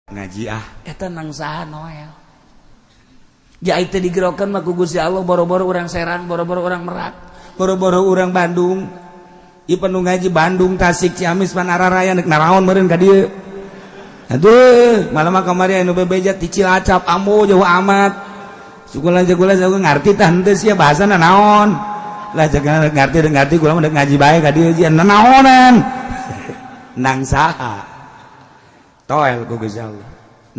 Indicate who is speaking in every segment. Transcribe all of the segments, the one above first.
Speaker 1: ngaji
Speaker 2: eta nang saha Noel ja itu digerokeun mah ku Gusti Allah boro-boro urang Serang boro-boro urang Merak boro-boro urang Bandung ieu panu ngaji Bandung Tasik Ciamis Panararaya neuk naraon meureun ka dieu aduh malah mah kamari anu bebeja ti Cilacap ambo jauh amat sukulan-sukulan saya ngarti tah henteu sia bahasana naon lah jangan ngarti kula mah ngaji bae ka dieu sia naonan nang saha toel ku Gusti Allah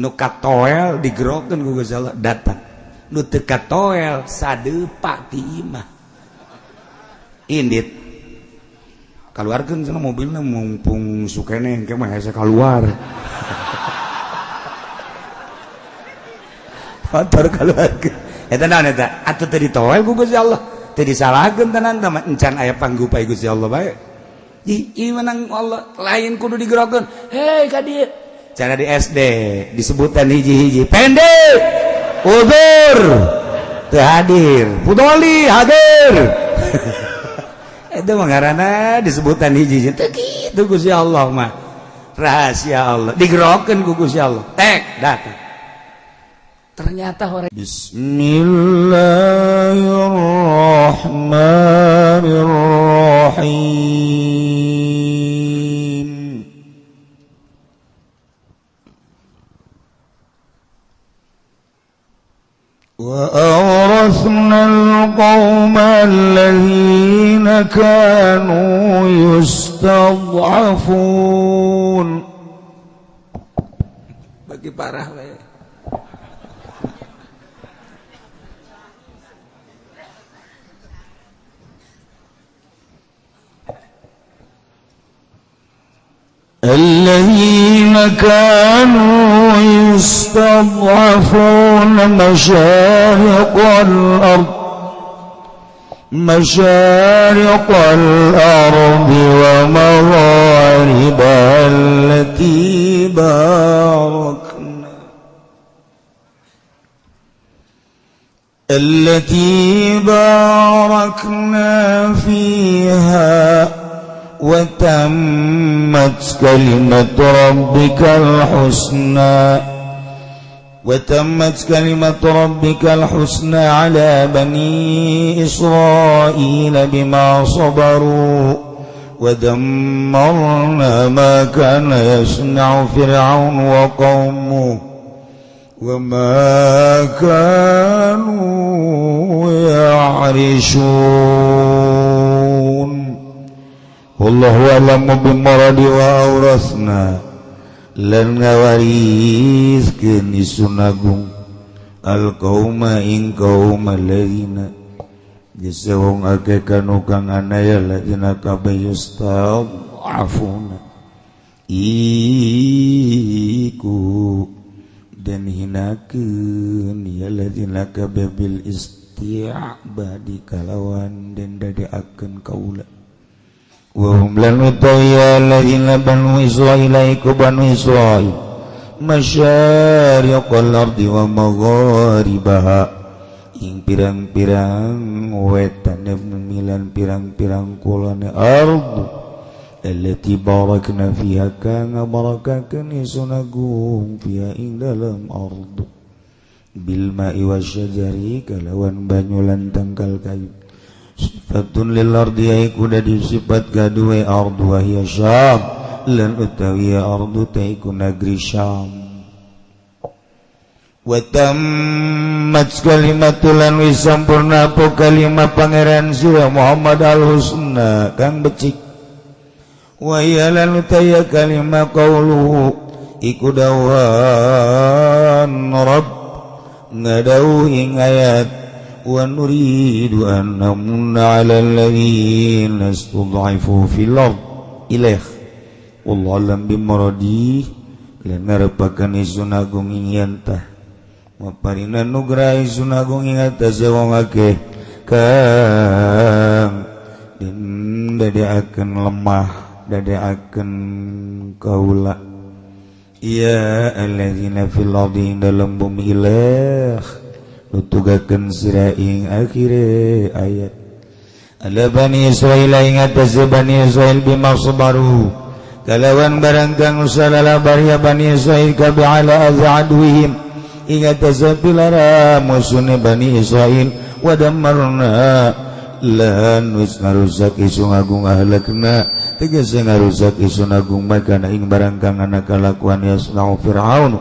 Speaker 2: nu katoel digerokeun ku Gusti Allah datang nu teu katoel sadeupa ti imah indit kaluarkeun cenah mobilna mumpung sukene engke mah hese kaluar motor kaluarkeun eta naon eta atuh teu ditoel ku Gusti Allah teu disalahkeun tenan tah encan aya panggupai Gusti Allah bae ieu menang Allah lain kudu digerokeun hei ka dieu cara di SD disebutkan hiji-hiji pendek udur teu hadir pudoli hadir itu mah ngaranna disebutkan hiji-hiji teu kitu Gusti Allah mah rahasia Allah digerokeun ku Gusti Allah tek datang ternyata orang Bismillahirrahmanirrahim وأورثنا القوم الذين كانوا يستضعفون bagi parah we الذين كانوا يستضعفون مشارق الأرض ومغاربها التي باركنا فيها وتمت كلمة ربك الحسنى على بني إسرائيل بما صبروا ودمرنا ما كان يصنع فرعون وقومه وما كانوا يعرشون Wallahu a'lamu bimuradi wa aurasna lan ngawariskeun isun agung al qauma ing qaum alladzina jisawung ake kanu kang anaya ladina kabeh yustad'afuna iku dan hinakeun ya ladina kabeh bil isti'badi kalawan den dadeakeun kaula wahum lan utaya alladzina banu Israila iku banu Israil masyariqal ardi wa magharibaha ing pirang-pirang wetane bumi lan pirang-pirang kulone ardu allati barakna fiha kang barakakeun isun agung fiha ing dalam ardu bil ma'i wasyajari kalawan banyu lan tangkal kayu sifatun lil ardi aiku dadi sifat gadue ardu wa hiya syam lan utawi ardu taiku negeri Syam wa tammat kalimatul lan wisampurna apa kalimat pangeran sira Muhammad al-husna kang becik wa hiya lan utawi kalimat qauluhu iku dawan rabb ngadau ing ayat wa nuridu an namunna 'alal ladzina istud'afu fil ard ilaih wallahu a'lam bimuradi lan ngarepaken isun agung ing yantah maparina nugraha isun agung ing atas wong akeh kang den dadeaken lemah dadeaken kaula ya alladzina fil ardi dalam bumi ilaih nutugakeun sira ing akhire ayat ala bani Israil ing atas bani Israil bima sabaru
Speaker 1: kalawan barang kang usalala bariya Bani Israil kabeh ala azadwihim ingat sapilara musune Bani Israil wa damarna lan wis ngarusak isu agung ahlakna tegese ngarusak isu agung maka ing barang kang ana kalakuan yasnau Fir'aun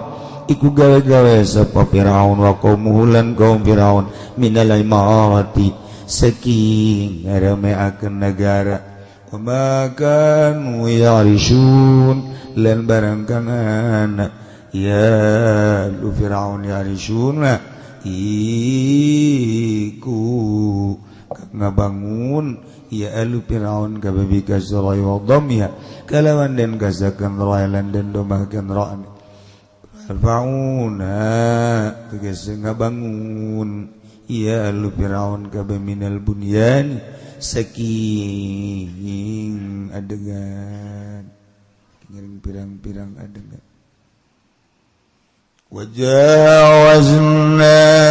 Speaker 1: iku gawe-gawe sapa Fir'aun wa qaumuhu lan kaum Fir'aun minal imarati saking ngaremeakeun negara makan yarisun lan barang kang ana ya lu Fir'aun yarisun iku ngabangun ya alu Fir'aun kababi kasrai wa dhammiha kalawan den kasakan railan den domahkeun ra'an fauna tegese ngabangun ya alu Fir'aun kababi minal bunyan saking adegan ngiring pirang-pirang adegan وجاوزنا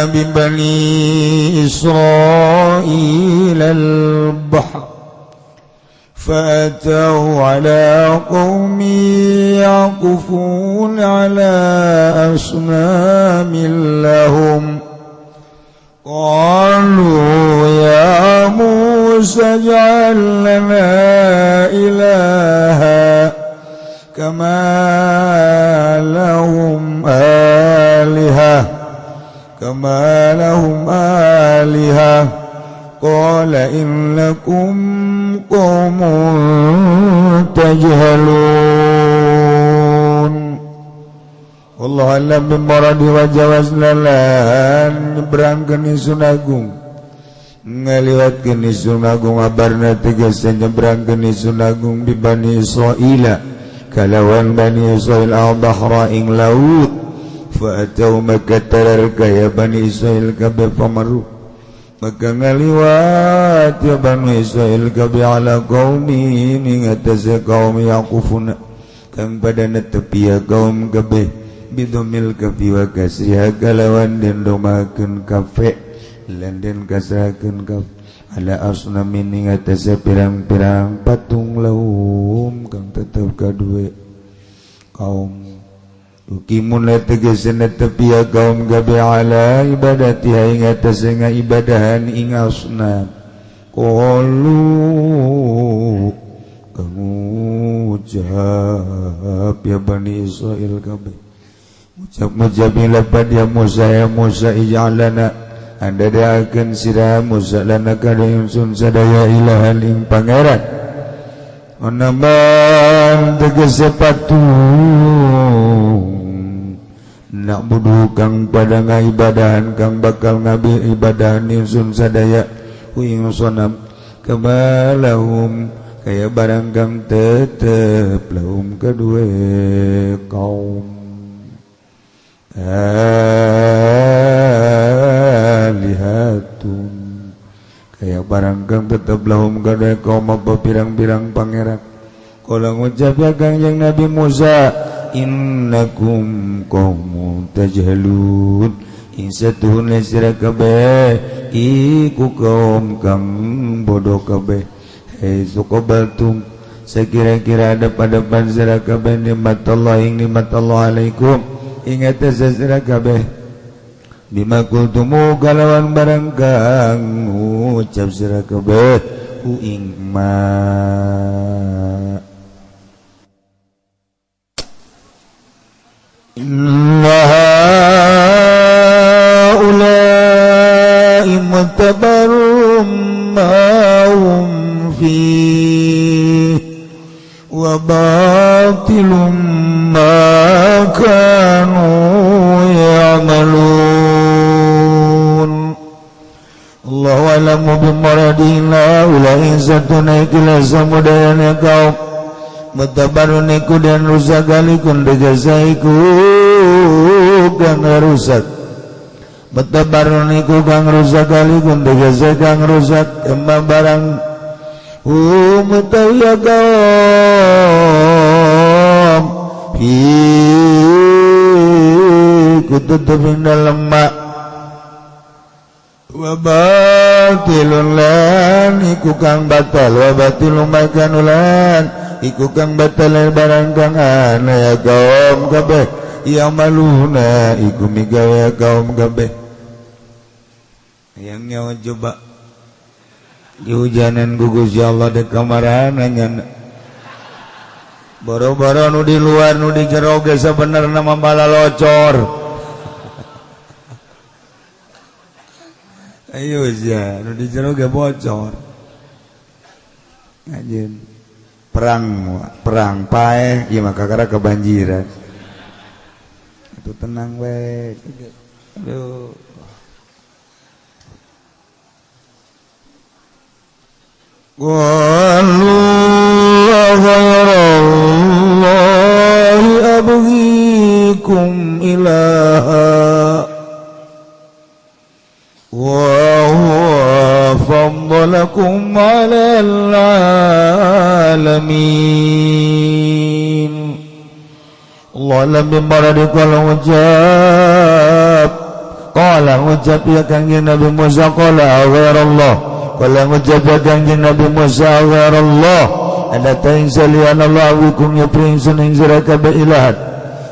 Speaker 1: ببني إسرائيل البحر فأتوا على قوم يعكفون على أصنام لهم قالوا يا موسى اجعل لنا إلها كما لهم آلهة قال إنكم قوم تجهلون والله أعلم بمurad wajawazna lan nyebrangkeun isun agung ngaliwatkeun isun agung abarna tegese nyebrangkeun isun agung di Bani Israil kalawan Bani Israil al-bahra ing laut fa'atau maka tararka ya Bani Israil kabeh pamaru maka ngaliwat ya Bani Israil kabeh ala qaumi ing atase kaum yaqufuna kang pada netepi ya kaum kabeh bidomil kafi wa kasriha kalawan den domakeun kafe lan den kasrakeun kaf ala asnamin ing atase pirang-pirang patung lahum kang tetep kadue kaum ukimun tegese netepi ya kaum gabe ala ibadati ing atase ngibadahan ing asnam qalu kamu ucap ya Bani Israil kabeh ucap lapad ya Musa ij'alana anda daakeun sira Musa lana kadayun sun sadaya ilahan ing pangeran onaman tegese patung nak budu kang pada ngaibadahan kang bakal ngabi ibadahan insun sadaya ing sonam kabalahum kaya barang kang tetep lahum kedue kaum alihatun kaya barang kang tetep lahum kedue kaum apa pirang-pirang pangeran kala ngucap ya Kangjeng Nabi Musa innakum qaumun tajhalun insatuhun sira kabeh iku kaum kang bodoh kabeh hei suqabaltum sekira-kira ada pada sira kabeh nikmat Allah ing nikmat Allah alaikum ingat sira kabeh bima kultumu kalawan barang kang ucap sira kabeh ku ing ma inna haula'i mutabarum ma'hum fihi wa batilum ma kanu ya'malun Allahu a'lamu bimuradina ula'i satuna ikila samudayana kaum mutabaruniku dan rusakalikun degazaiku kang rusak mutabaruniku kang rusakalikun degazai kang rusak emma barang mutawya kaum kututupin dalam mak wabatilun lan iku kang batal wabatilun makan ulan iku kang batal barang kang ana ya kaum kabeh ya maluna iku migawe kaum kabeh yang nyawa coba dihujanan gugus ya Allah dek kamaran nanya boro-boro nu di luar nu di jero ge sabenerna mah bala locor ayo ya nu di jero ge bocor ngajen perang pae ieu mah kakara kebanjiran itu tenang we aduh qalu ghayrallahi abghikum ilaha wa huwa faddalakum 'alal 'alamin Allah lam bimaradi qala ucap ya kanjeng Nabi Musa qala ghairallah qala ucap ya kanjeng Nabi Musa ghairallah ada taing salian Allah wikum ya pringsun ing sira kabeh ilahat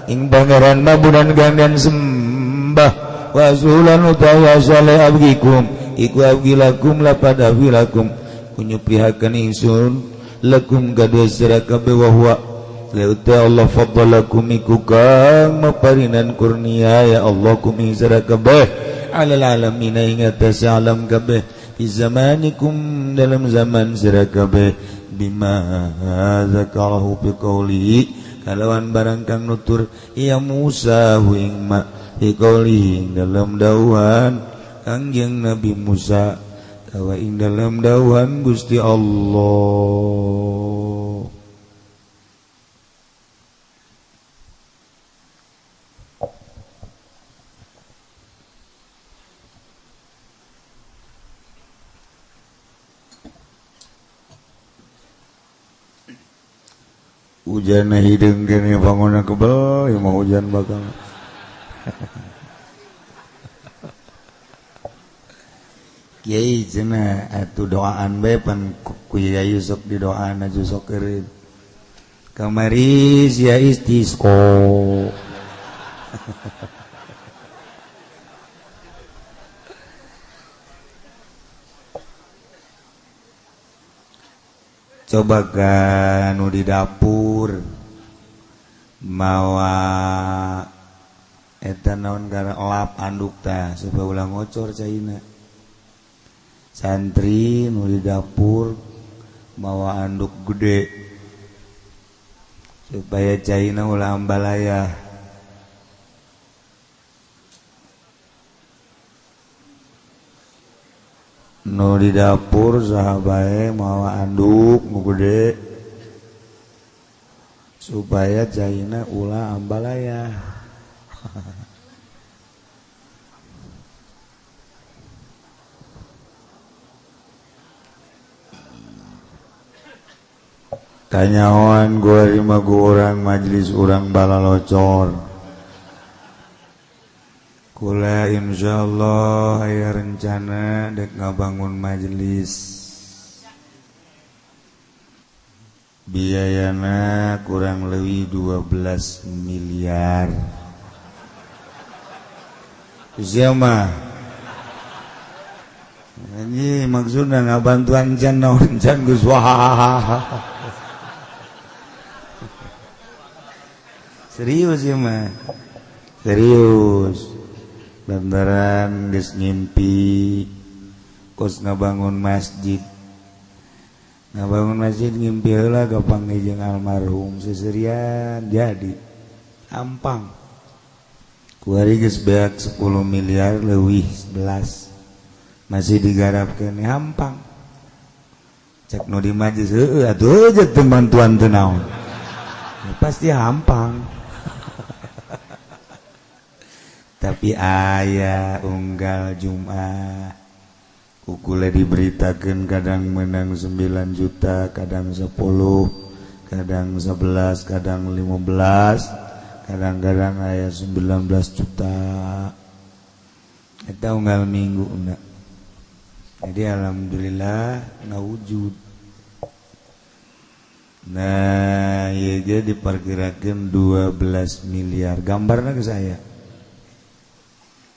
Speaker 1: ing pangeran mabudan gandan sembah wasulan utawa saleh abgikum iku abgilakum lapad abgilakum kunyupihaken ingsun lakum gadhe sira kabeh wa huwa lauta Allah faddalakum iku kang maparinan kurnia ya Allah kum ing sira kabeh alal alamin ing atas alam kabeh fi zamanikum dalam zaman sira kabeh bima zakarahu bi qawli kalawan barang kang nutur ya Musa ing ma bi qawli dalam dawuhan kangjeng Nabi Musa tawa ing dalam dawuhan Gusti Allah hujan hideung kene bangunna kebel ya mau hujan bakal kiai cenah atuh doaan bae pan ku Yai sok di doaan aja sok eureun kamari sia istisqa coba kan nu di dapur mawa eta naon gara lap anduk tah supaya ulah ngocor caina santri nu di dapur mawa anduk gede supaya caina ulah ambalaya nu di dapur sahabae mawa anduk nu gede supaya caina ulah ambalaya kanyawan gua lima orang majelis orang bala locor kula insyaallah aya rencana dek ngabangun majelis biayana kurang lebih 12 miliar siapa ini maksudnya ngabantuan can naon can geus wah serius ya mah serius lantaran geus ngimpi kos ngabangun masjid ngimpi heula gampang jeung almarhum seserian jadi ampang kuari geus beak 10 miliar leuwih 11 masih digarapkeun ampang cek nu di majelis heueuh atuh aja teu bantuan teu naon pasti ampang tapi aya unggal Jumat kukule diberitakeun kadang menang 9 juta kadang 10 kadang 11 kadang 15 kadang-kadang aya 19 juta eta unggal minggu na jadi alhamdulillah ngawujud Nah iya dia diperkirakan 12 miliar gambarnya ke saya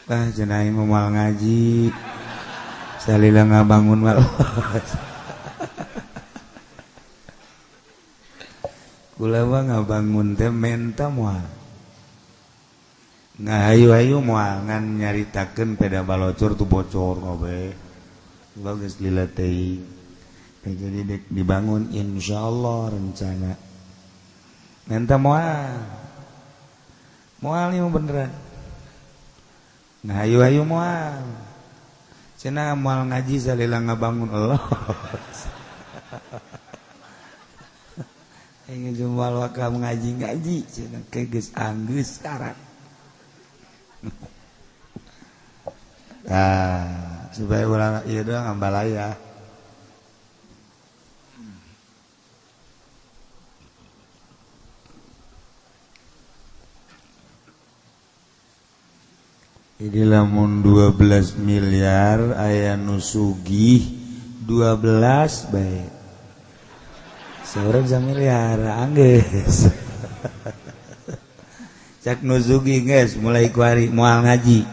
Speaker 1: cenah aing mau ngaji salila ngabangun mal kula mah ngabangun teh menta moal ngahayu-hayu moal ngan nyaritakeun peda balocor tu bocor ngobe bagus lila teuing jadi dek dibangun insyaallah rencana menta moal ini beneran ngahayu-hayu moal cenah moal ngaji salila ngabangun Allah ingin jual wakam ngaji cenah geus anggeus sekarang supaya ulang ieu doang ambalaya ini lamun 12 miliar aya nu sugih 12 bae seurang 1 miliar anggeus cak nu sugih geus mulai kuari moal ngaji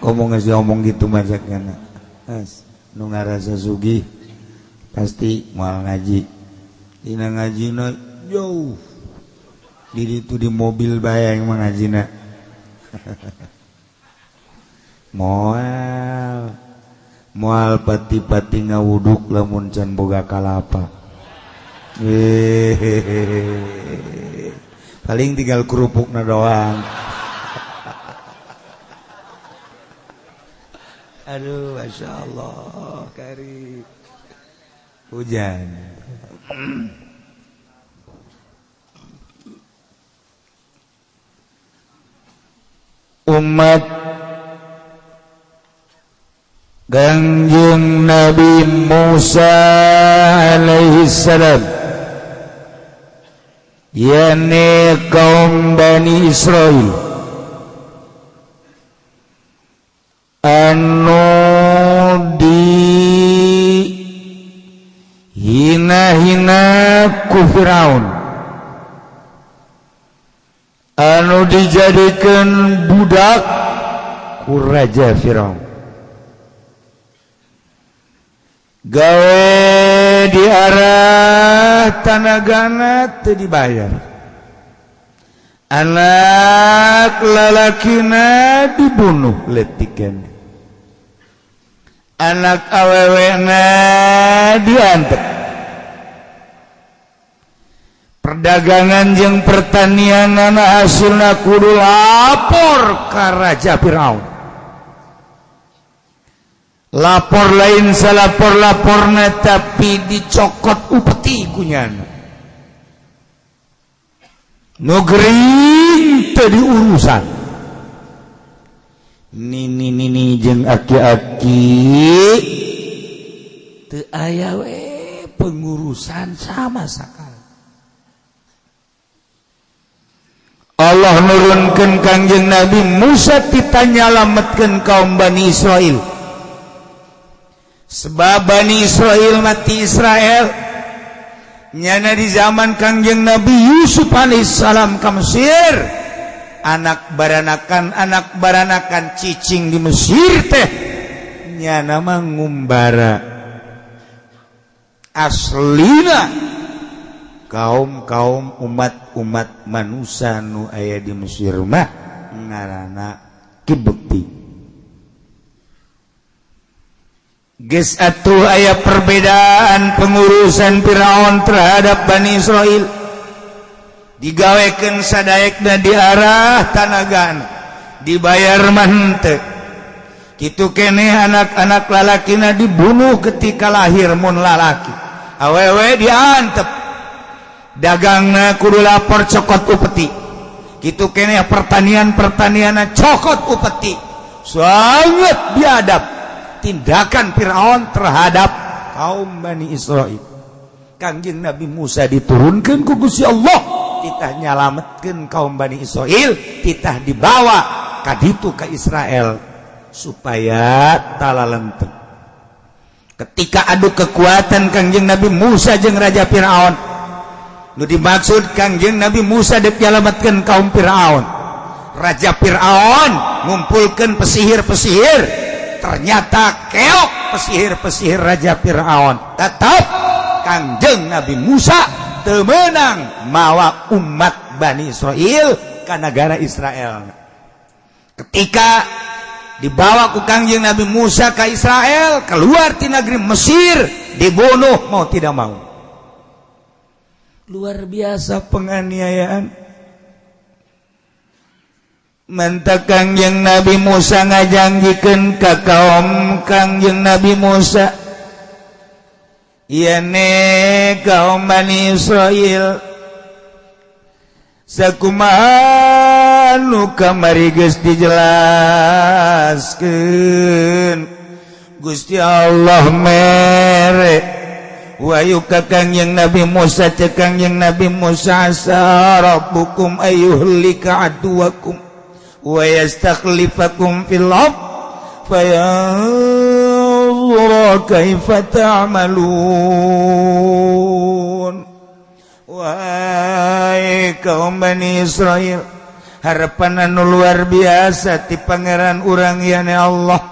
Speaker 1: ngomong geus ngomong gitu mah cakna nu ngarasa sugih pasti moal ngaji dina ngajina jauh di ditu di mobil bae mah ngajina moal pati-pati ngawuduk lamun can boga kalapa paling tinggal kerupukna doang aduh masya Allah kari hujan umat Kangjeng Nabi Musa alaihi salam yakni kaum Bani Israil anu dihina-hina ku Firaun anu dijadikan budak ku Raja Firaun gawe di arah tanagana teu dibayar anak lalakina dibunuh letikan anak awewena diantep perdagangan jeung pertanian hasilna kudu lapor ka Raja Firaun lapor lain salapor-laporna tapi dicokot upeti kunyana negeri teu diurusan nini jeung aki-aki teu aya we pengurusan sama sakali Allah nurunkeun Kangjeng Nabi Musa ditanyalametkeun kaum Bani Israil sebab Bani Israil mati Israel nyana di zaman Kangjeng Nabi Yusuf alaihissalam ka Mesir anak baranakan cicing di Mesir teh nyana mah ngumbara aslina kaum umat manusia nu aya di Mesir mah ngaranna Kibti geus atuh aya perbedaan pengurusan Firaun terhadap Bani Israil digawekeun sadaekna di arah tanagana dibayar mah henteu kitu keneh anak-anak lalakina dibunuh ketika lahir mun lalaki awewe diantep dagangna kudu lapor cokot upeti kitu keneh pertanian-pertanianna cokot upeti sangat biadab tindakan Firaun terhadap kaum Bani Israil. Kangjeng Nabi Musa diturunkan ku Gusti Allah titah nyalametkeun kaum Bani Israil titah dibawa ka ditu ka Israel supaya talalenteng ketika adu kekuatan Kangjeng Nabi Musa jeung Raja Firaun
Speaker 2: dimaksud Kangjeng Nabi Musa dek nyalamatkeun kaum Firaun. Raja Firaun ngumpulkeun pesihir-pesihir, ternyata keok pesihir-pesihir Raja Firaun. Tetap Kangjeng Nabi Musa teu meunang mawa umat Bani Israil ka negara Israel. Ketika dibawa ku Kangjeng Nabi Musa ke Israel, keluar ti negeri Mesir, dibunuh mau tidak mau. Luar biasa penganiayaan. Manta Kangjeng Nabi Musa ngajanggikeun ka kaum Kangjeng Nabi Musa, ieu ne kaum Bani Israil sakumaha nu kamari geus dijelaskeun Gusti Allah mere wayu ka Kangjeng Nabi Musa, cek Kangjeng Nabi Musa, asa rabbukum ayyuhlika aduwakum wa yastakhlifakum fil ard fayanzura kaifa ta'malun. Wahai kaum Bani Israil, harapan anu luar biasa ti pangeran urang ieu Allah.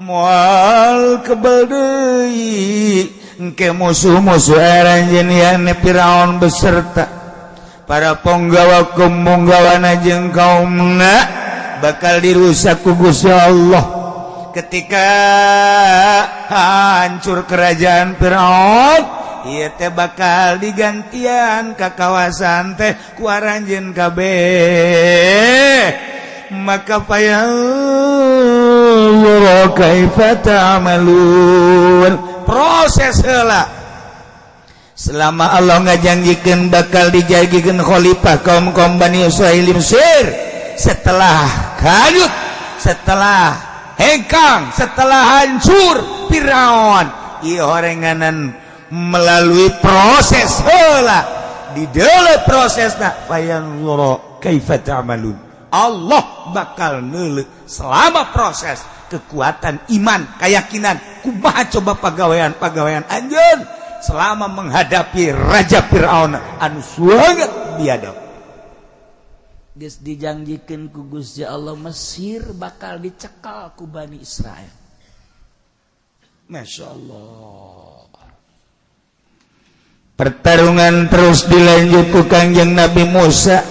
Speaker 2: Moal kebal deui engke musuh-musuh aranjeun ieu Firaun beserta para penggawa-penggawana jeung kaumna bakal dirusak ku Gusti Allah. Ketika hancur kerajaan Firaun, ieu teh bakal digantian ka kawasan teh ku aranjeun kabeh. Maka fayanzura kaifa ta'malun, proses heula. Selama Allah ngajanggikeun bakal dijagikeun khalifah kaum-kaum Bani Israil di Mesir, setelah hanyut, setelah hengkang, setelah hancur Firaun, ieu horenganan melalui proses heula, di dalam prosesna fayanzura kaifa ta'malun. Allah bakal neuleuh selama proses kekuatan iman, keyakinan kumaha coba pagawean anjeun selama menghadapi Raja Firaun anu sangat biadab. Geus dijanjikeun ku Gusti Allah Mesir bakal dicekal ku Bani Israel. Masya Allah. Pertarungan terus dilanjut ku Kangjeng Nabi Musa,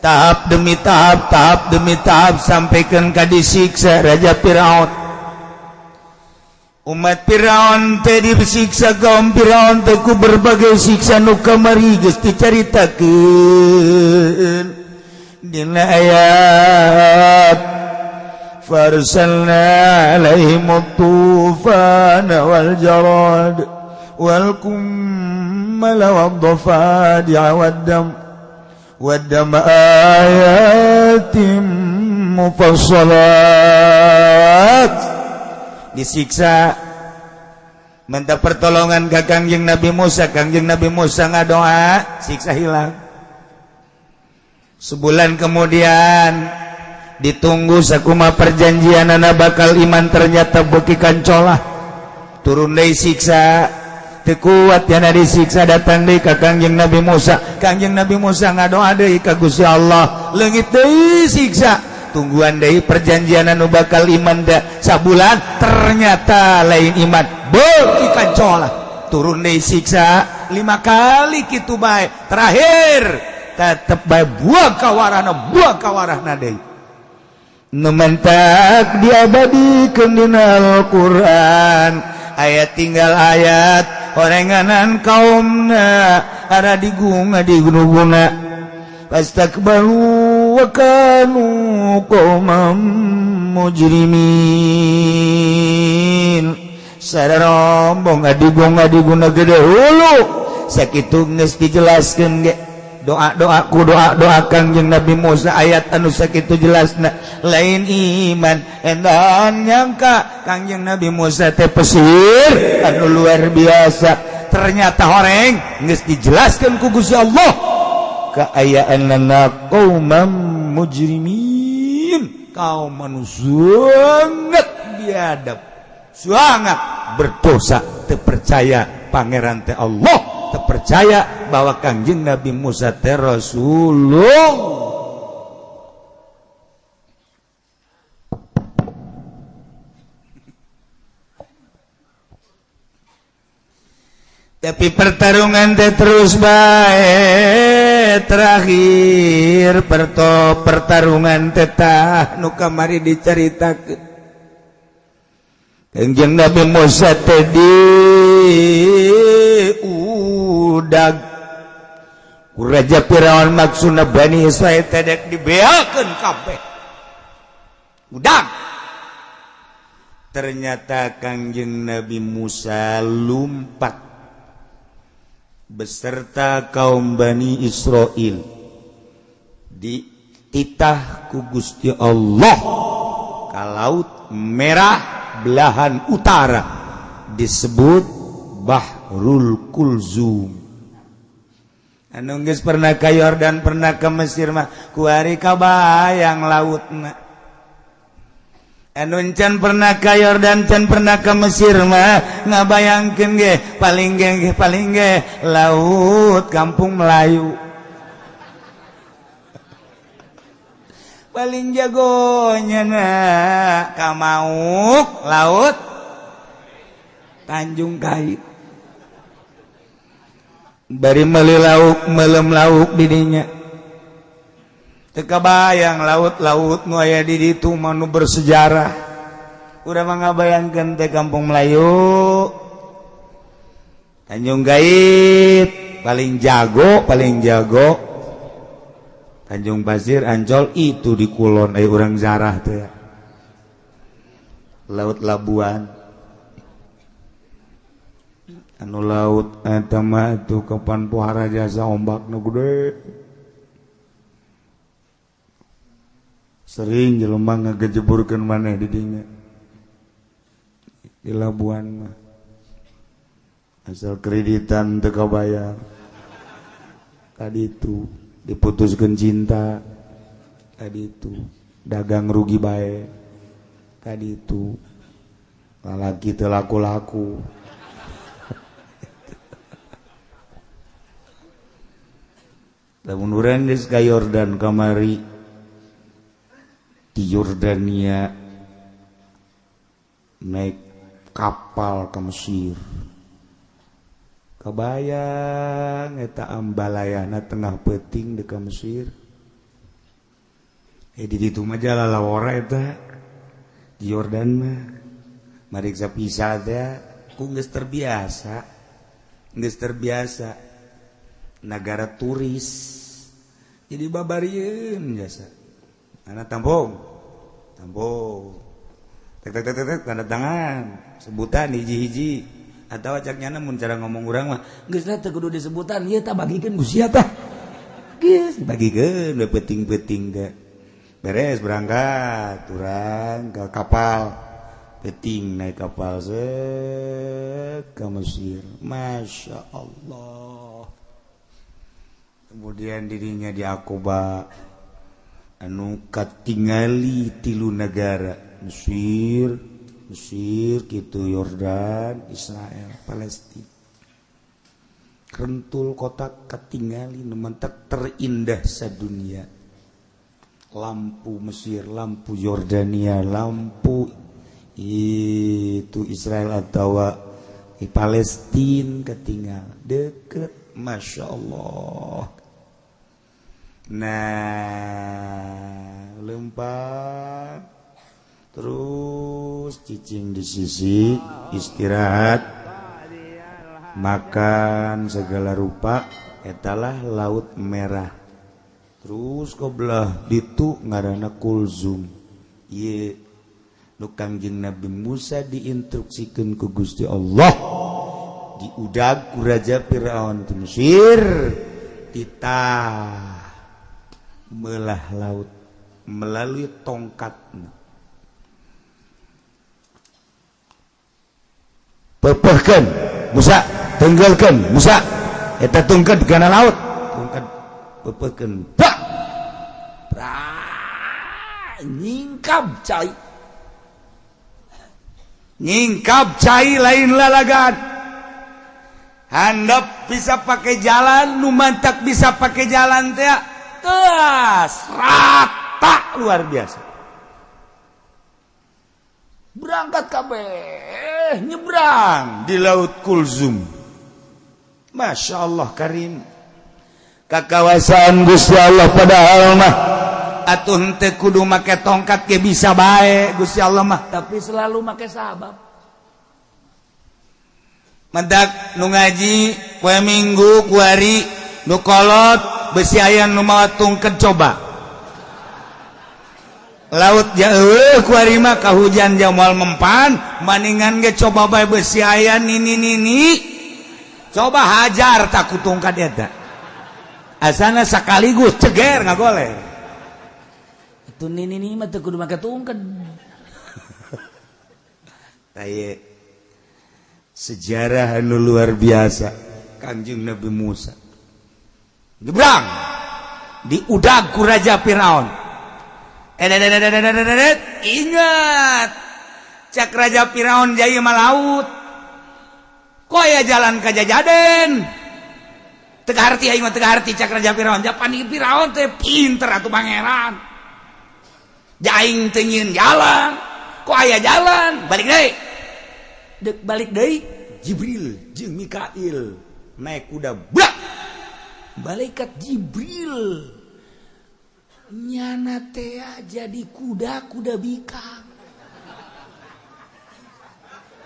Speaker 2: tahap demi tahap, tahap demi tahap, sampaikan ka disiksa Raja Firaun. Umat Firaun teh disiksa, kaum Firaun teh ku berbagai siksa nu kamari geus dicaritakeun dina ayat farsalna alaihim tufana wal jarad wal kummala wad dafadi'a wad dam ayatim mufassalat. Disiksa minta pertolongan ke Kangjeng Nabi Musa. Kangjeng Nabi Musa ngadoa, siksa hilang. Sebulan kemudian ditunggu sakumaha perjanjian anak bakal iman, ternyata beuki kancolah. Turun deui siksa, teu kuat yana disiksa, datang deui ka Kangjeng Nabi Musa. Kangjeng Nabi Musa ngadoa deui ka Gusti Allah, leungit deui siksa. Tungguan deui perjanjian anu bakal iman da sabulan, ternyata lain iman, beuki kancolah. Turun deui siksa 5 kali kitu bae, terakhir tetep bae buah kawarahna deui. Nu mentak diabadikeun dina Al-Qur'an, ayat tinggal ayat horenganan kaumna ara diguna pastakbaru wa kanu qauman mujrimin. Sadarombong adiguna gede hulu sakitu geus dijelaskeun ge. Doa Kangjeng Nabi Musa ayat anu sakitu jelasna, lain iman endan nyangka Kangjeng Nabi Musa teh pesir anu luar biasa. Ternyata horeng geus dijelaskeun ku Gusti Allah kaayaanna qauman mujrimin, kaum manusia sangat biadab, sangat berdosa, teu percaya pangeran teh Allah terpercaya bahwa Kangjeng Nabi Musa teh Rasulullah. Tapi pertarungan teh terus bae terakhir pertarungan teh tah nu kamari dicaritakeun Kangjeng Nabi Musa teh diudag ku Raja Firaun maksudna Bani Israil teh dek dibeakeun kabeh udag. Ternyata Kangjeng Nabi Musa lumpat beserta kaum Bani Israil dititah ku Gusti Allah ka Laut Merah belahan utara disebut Bahrul Kulzum. Anu geus pernah ka Yordan pernah ke Mesir mah kuari kabayang lautna. Anu can pernah ka Yordan can pernah ke Mesir mah ngabayangkeun ge paling ge laut Kampung Melayu. Paling jagonya na ka Mauk laut Tanjung Kait. Bari meuli lauk melem lauk di dinya. Teu kabayang laut-laut nu aya di ditu manu bersejarah. Urang mah ngabayangkeun teh Kampung Melayu. Tanjung Kait paling jago. Tanjung Pasir Ancol itu di Kulon aya urang zarah teh ya. Laut Labuan. Anu laut eta mah tu kapan pohara jasa ombakna gede. Sering jelema ngagejeburkeun maneh di dinya. Di Labuan mah. Asal kreditan teu kabayar. Tadi itu diputuskeun cinta. Tadi itu dagang rugi bae. Tadi itu lalaki teu laku-laku. Lamun urang geus ka Yordan kamari di Yordania naik kapal ke Mesir. Kabayang eta ambalayana tengah peuting di ka Mesir. Di ditu mah jalalawara eta di Yordan mah mariksa pisah teh ku geus terbiasa negara turis jadi babarieun jasa. Anak tampung tek tanda tangan sebutan hiji-hiji atau acaknya mun cara ngomong urang mah geus teh kudu disebutan ieu tah bagikeun ku sia tah geus bagikeun we peuting-peuting teh beres berangkat urang ke kapal peuting naik kapal ke Mesir. Masya Allah. Kemudian dirinya di Aqaba anu katingali 3 negara Mesir kitu Yordan, Israel, Palestina. Rentul kota katingali nementek terindah sadunia. Lampu Mesir, lampu Yordania, lampu itu Israel atau Palestina ketinggal deket. Masya Allah. Nah, lempar terus cicing di sisi istirahat makan segala rupa etalah Laut Merah. Terus kobelah ditu ngaranna Kulzum. Ieu nu Kangjeng Nabi Musa diinstruksikeun ku Gusti Allah diudag ku Raja Firaun di Mesir titah melah laut melalui tongkatna. Pepehkeun Musa, tenggelkeun Musa eta tongkat kana laut. Tongkat pepehkeun. Pak. Nyingkap cai. Nyingkap cai lain lalagan. handap bisa pakai jalan, nu mantak bisa pakai jalan teh teas rata luar biasa. Berangkat kabeh nyebrang di Laut Kulzum. Masya Allah karim. Kakawasan Gusti Allah padahal mah atuh henteu kudu make tongkat ge bisa bae Gusti Allah mah, tapi selalu make sabab. Mendak nu ngaji poe Minggu ku hari nu kolot besi aya nu mawatungkeun coba. Laut jauh ku hari mah kahujan jamal mempan, maningan ge coba bae besi aya nini. Coba hajar tak kutungkat eta. Asana sekaligus ceger ngagoleh. Itu nini mah teu kudu make tungked. Taye sejarah anu luar biasa Kanjeng Nabi Musa. Nyebrang di udag ku Raja Firaun. Ingat cak Raja Firaun jaya malaut. Kok aya jalan ka Jajaden? Tega harti aing mah tega harti cak Raja Firaun. Japan Firaun teh pinter atuh pangeran. Jaing teu nyieun jalan. Kok aya jalan? Balik deui. Dek balik deui Jibril jeung Mikail naik kuda blak. Malaikat Jibril nyana teh jadi kuda bikang.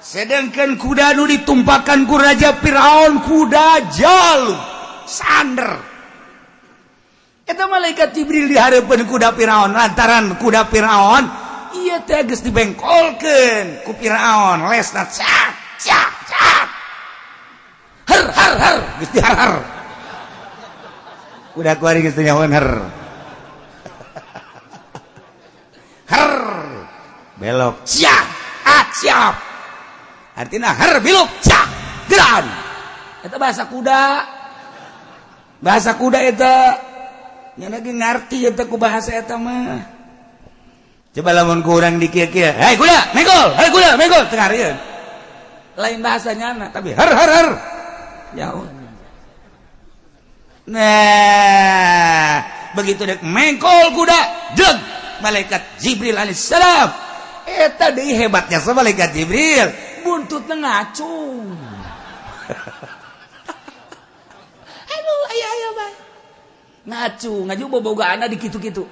Speaker 2: Sedangkan kuda nu ditumpakan ku Raja Firaun kuda jaluk sander. Eta malaikat Jibril dihareupeun kuda Firaun lantaran kuda Firaun ieu teh geus dibengkolkeun ku Firaun lesna cak. Har geus dihar. Kuda kuari geus nyahoan har. Har belok siap siap. Artinya har belok cak geran. Eta bahasa kuda. Bahasa kuda eta nya lagi ngarti eta ku bahasa eta mah. Coba lamun ku urang di kieu-kieu, "Hei kuda, mengkol." Teu ngarieun. Lain bahasanya tapi har. Jauh. Nah, begitu dek mengkol kuda, jeung malaikat Jibril alaihissalam. Eta deui hebatnya sa malaikat Jibril, buntutna ngacung. Aduh, aya bae. Ngaju bobogaana di kitu-kitu.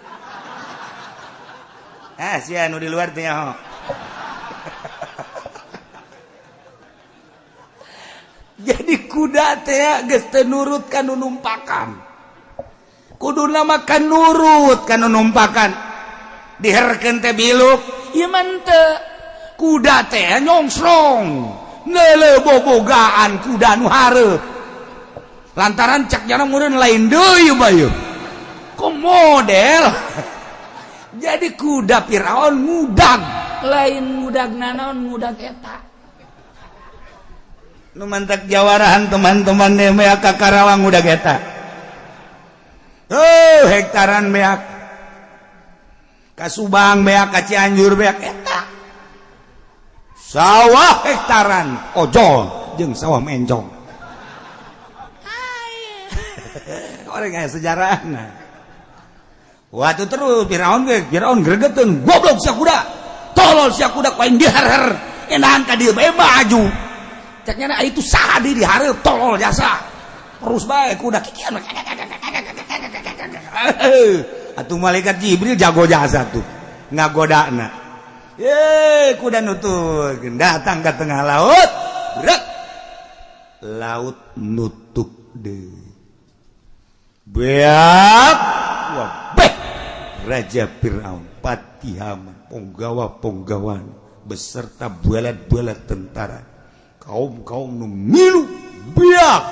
Speaker 2: Sia anu di luar teh nyaho. Jadi kuda teh geus teu nurut ka nu numpakan. Kuduna mah kan nurut ka nu numpakan. Diherkeun teh biluk, ieu mah teu. Kuda teh nyongsrong. Neuleuh bobogaan kuda nu hareup. Lantaran cak jana meureun lain deui bae. Ku model. Jadi kuda Firaun ngudag, lain ngudag nanaon ngudag eta. Nu mantak jawarahan teman-teman teh mea ka Karawang ngudag eta. Hektaran beak. Ka Subang beak, ka Cianjur beak eta. Sawah hektaran ojol jeung sawah mencong. Orang aya sejarahna. Waktu terus Firaun gregeteun, goblok sia kuda. Tolol sia kuda ku aing dihar-har. Enahan ka dieu bae maju. Caknya itu saha di dihareup tolol jasa. Terus bae kuda kikian. Atuh malaikat Jibril jago jasa tuh. Ngagodana. Kuda nutup datang ke tengah laut. Berat. Laut nutup deui. Beak. Wabeh. Raja Firaun, Patihaman, ponggawa-ponggawan beserta bualat-bualat tentara. Kaum-kaum nu milu biak.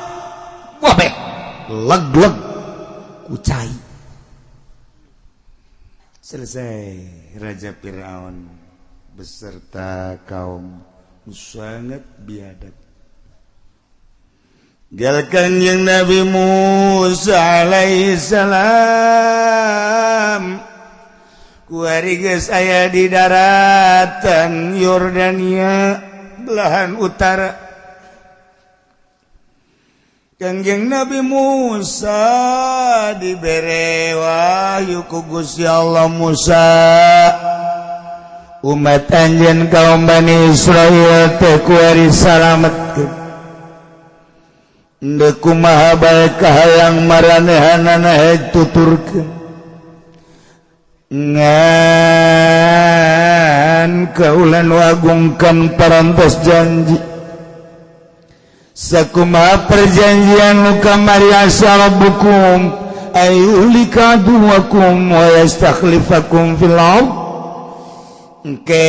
Speaker 2: Wabeh. Leg-leg kucai. Selesai Raja Firaun beserta kaum sangat biadab. Galkan yang Nabi Musa alaihissalam kuari geus aya di daratan Yordania belahan utara. Kangjeng Nabi Musa dibere wahyu ku Gusti Allah. Musa umat anjeun kaum Bani Israil teh kuari salametkeun deuk kumaha bae kahayang maranehanana tuturkeun ngan kaulan wagungkan parantos janji sakumaha perjanjian nu kamari asarabukum ayulika duwakum wa yastakhlifakum fil ard engke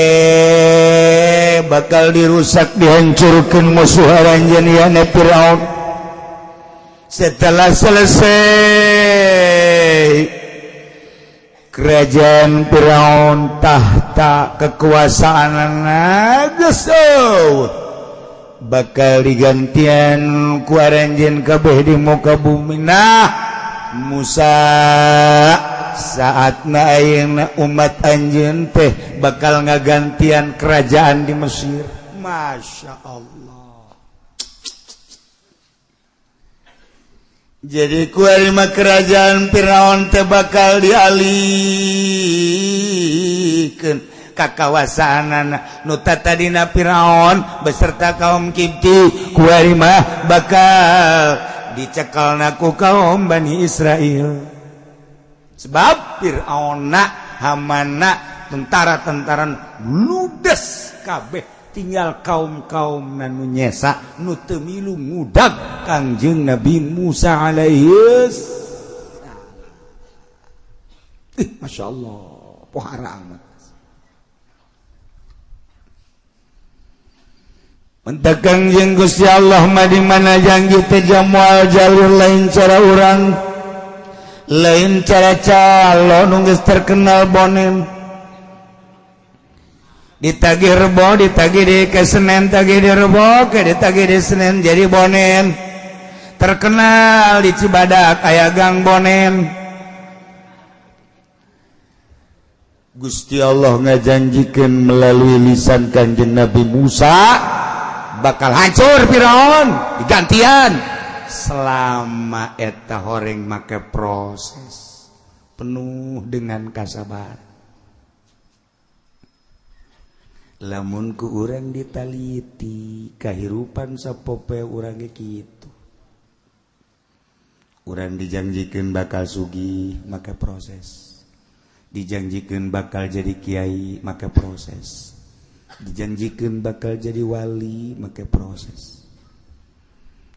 Speaker 2: bakal dirusak dihancurkeun musuh aranjeun yana Firaun setelah selesai kerajaan Firaun tahta kekuasaanna geus bakal digantian ku aranjeun kabeh di muka bumi. Nah Musa saatna ayeuna umat anjeun teh bakal ngagantian kerajaan di Mesir. Masya Allah. Jadi kuarima kerajaan Firaun teh bakal dialihkeun kakawasaanana nu tadina Firaun beserta kaum Qibti kuarima bakal dicekelna ku kaum Bani Israil. Sebab Fir'auna Hamana tentara-tentara ludes kabeh tinggal kaum-kaum nanu nyesa nu teu milu ngudag Kangjeng Nabi Musa alaihi salam. Masya Allah pohara amat. Mentak Kangjeng Gusti Allah mah di mana janji teh jamual jalur lain cara urang lain cara calon nu geus terkenal bonen ditagih rebo ditagih di Senen tagih di rebo ke ditagih di Senen jadi bonen terkenal di Cibadak aya gang bonen. Gusti Allah ngajanjikeun melalui lisan Kanjeng Nabi Musa bakal hancur Firaun digantian selama eta horeng make proses penuh dengan kasabaran. Lamun ku urang ditaliti kahirupan sapope urang ge kitu. Urang dijanjikeun bakal sugih make proses. Dijanjikeun bakal jadi kiai make proses. Dijanjikeun bakal jadi wali make proses.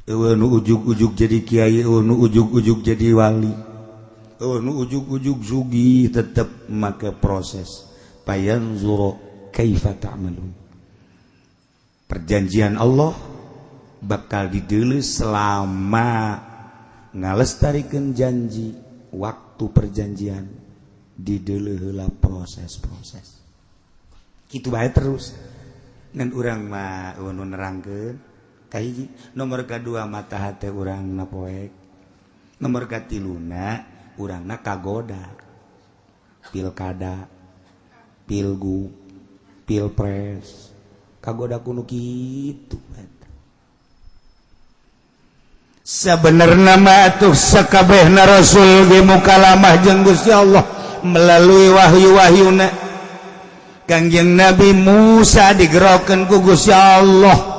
Speaker 2: Eueuh nu ujug-ujug jadi kiai, eueuh nu ujug-ujug jadi wali, eueuh nu ujug-ujug sugih tetep make proses. Payanzuru kaifa ta'malun. Perjanjian Allah bakal dideuleuh selama ngalestarikeun janji waktu perjanjian dideuleuh heula proses-proses. Kitu bae terus. Ngan urang mah nu nerangkeun kahiji nomor kadua mata hate urang na poek nomor katiluna urangna kagoda pilkada pilgub pilpres kagoda kuno kitu sabenerna mah atuh sakabehna rasul ge mukalamah jeung Gusti Allah melalui wahyu-wahyuna. Kangjeng Nabi Musa digerokeun ku Gusti Allah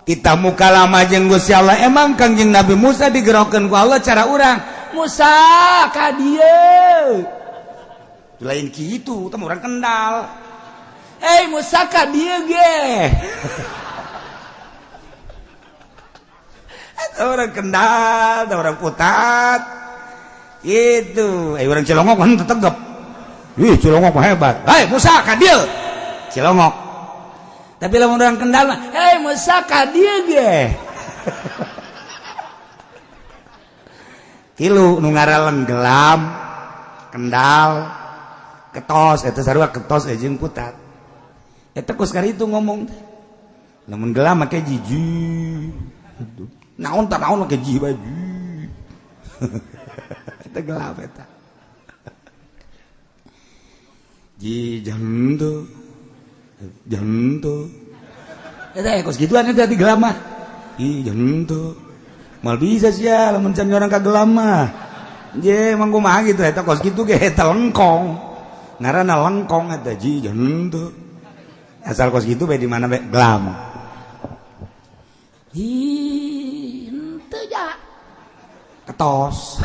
Speaker 2: kita mukalamah jeung Gusti Allah. Emang Kangjeng Nabi Musa digerokeun ku Allah cara urang Musa ka dieu lain kitu teh urang kendal Musa ka dieu ge eta urang kendal teh urang putat itu urang Cilongok kan tetegep Cilongok mah hebat Musa ka dieu Cilongok. Tapi lamun orang kendal mah, Musa ka dieu ge. Kilu nu ngaralen gelam, kendal, ketos, eta sarua ketos jeung putat. Eta kus karitu ngomong teh. Lamun gelam make jiji. Naon tah naon make jiji bae. Eta gelam eta. Ji jantu jantu eta kos gituan eta di gelam mah ih jantu mal bisa sih ya lamun can orang kagelam mah je emang kumaha gitu eta kos kitu ge eta lengkong ngaranna lengkong eta ji henteu asal kos kitu bae di mana bae gelam hi henteu ja ketos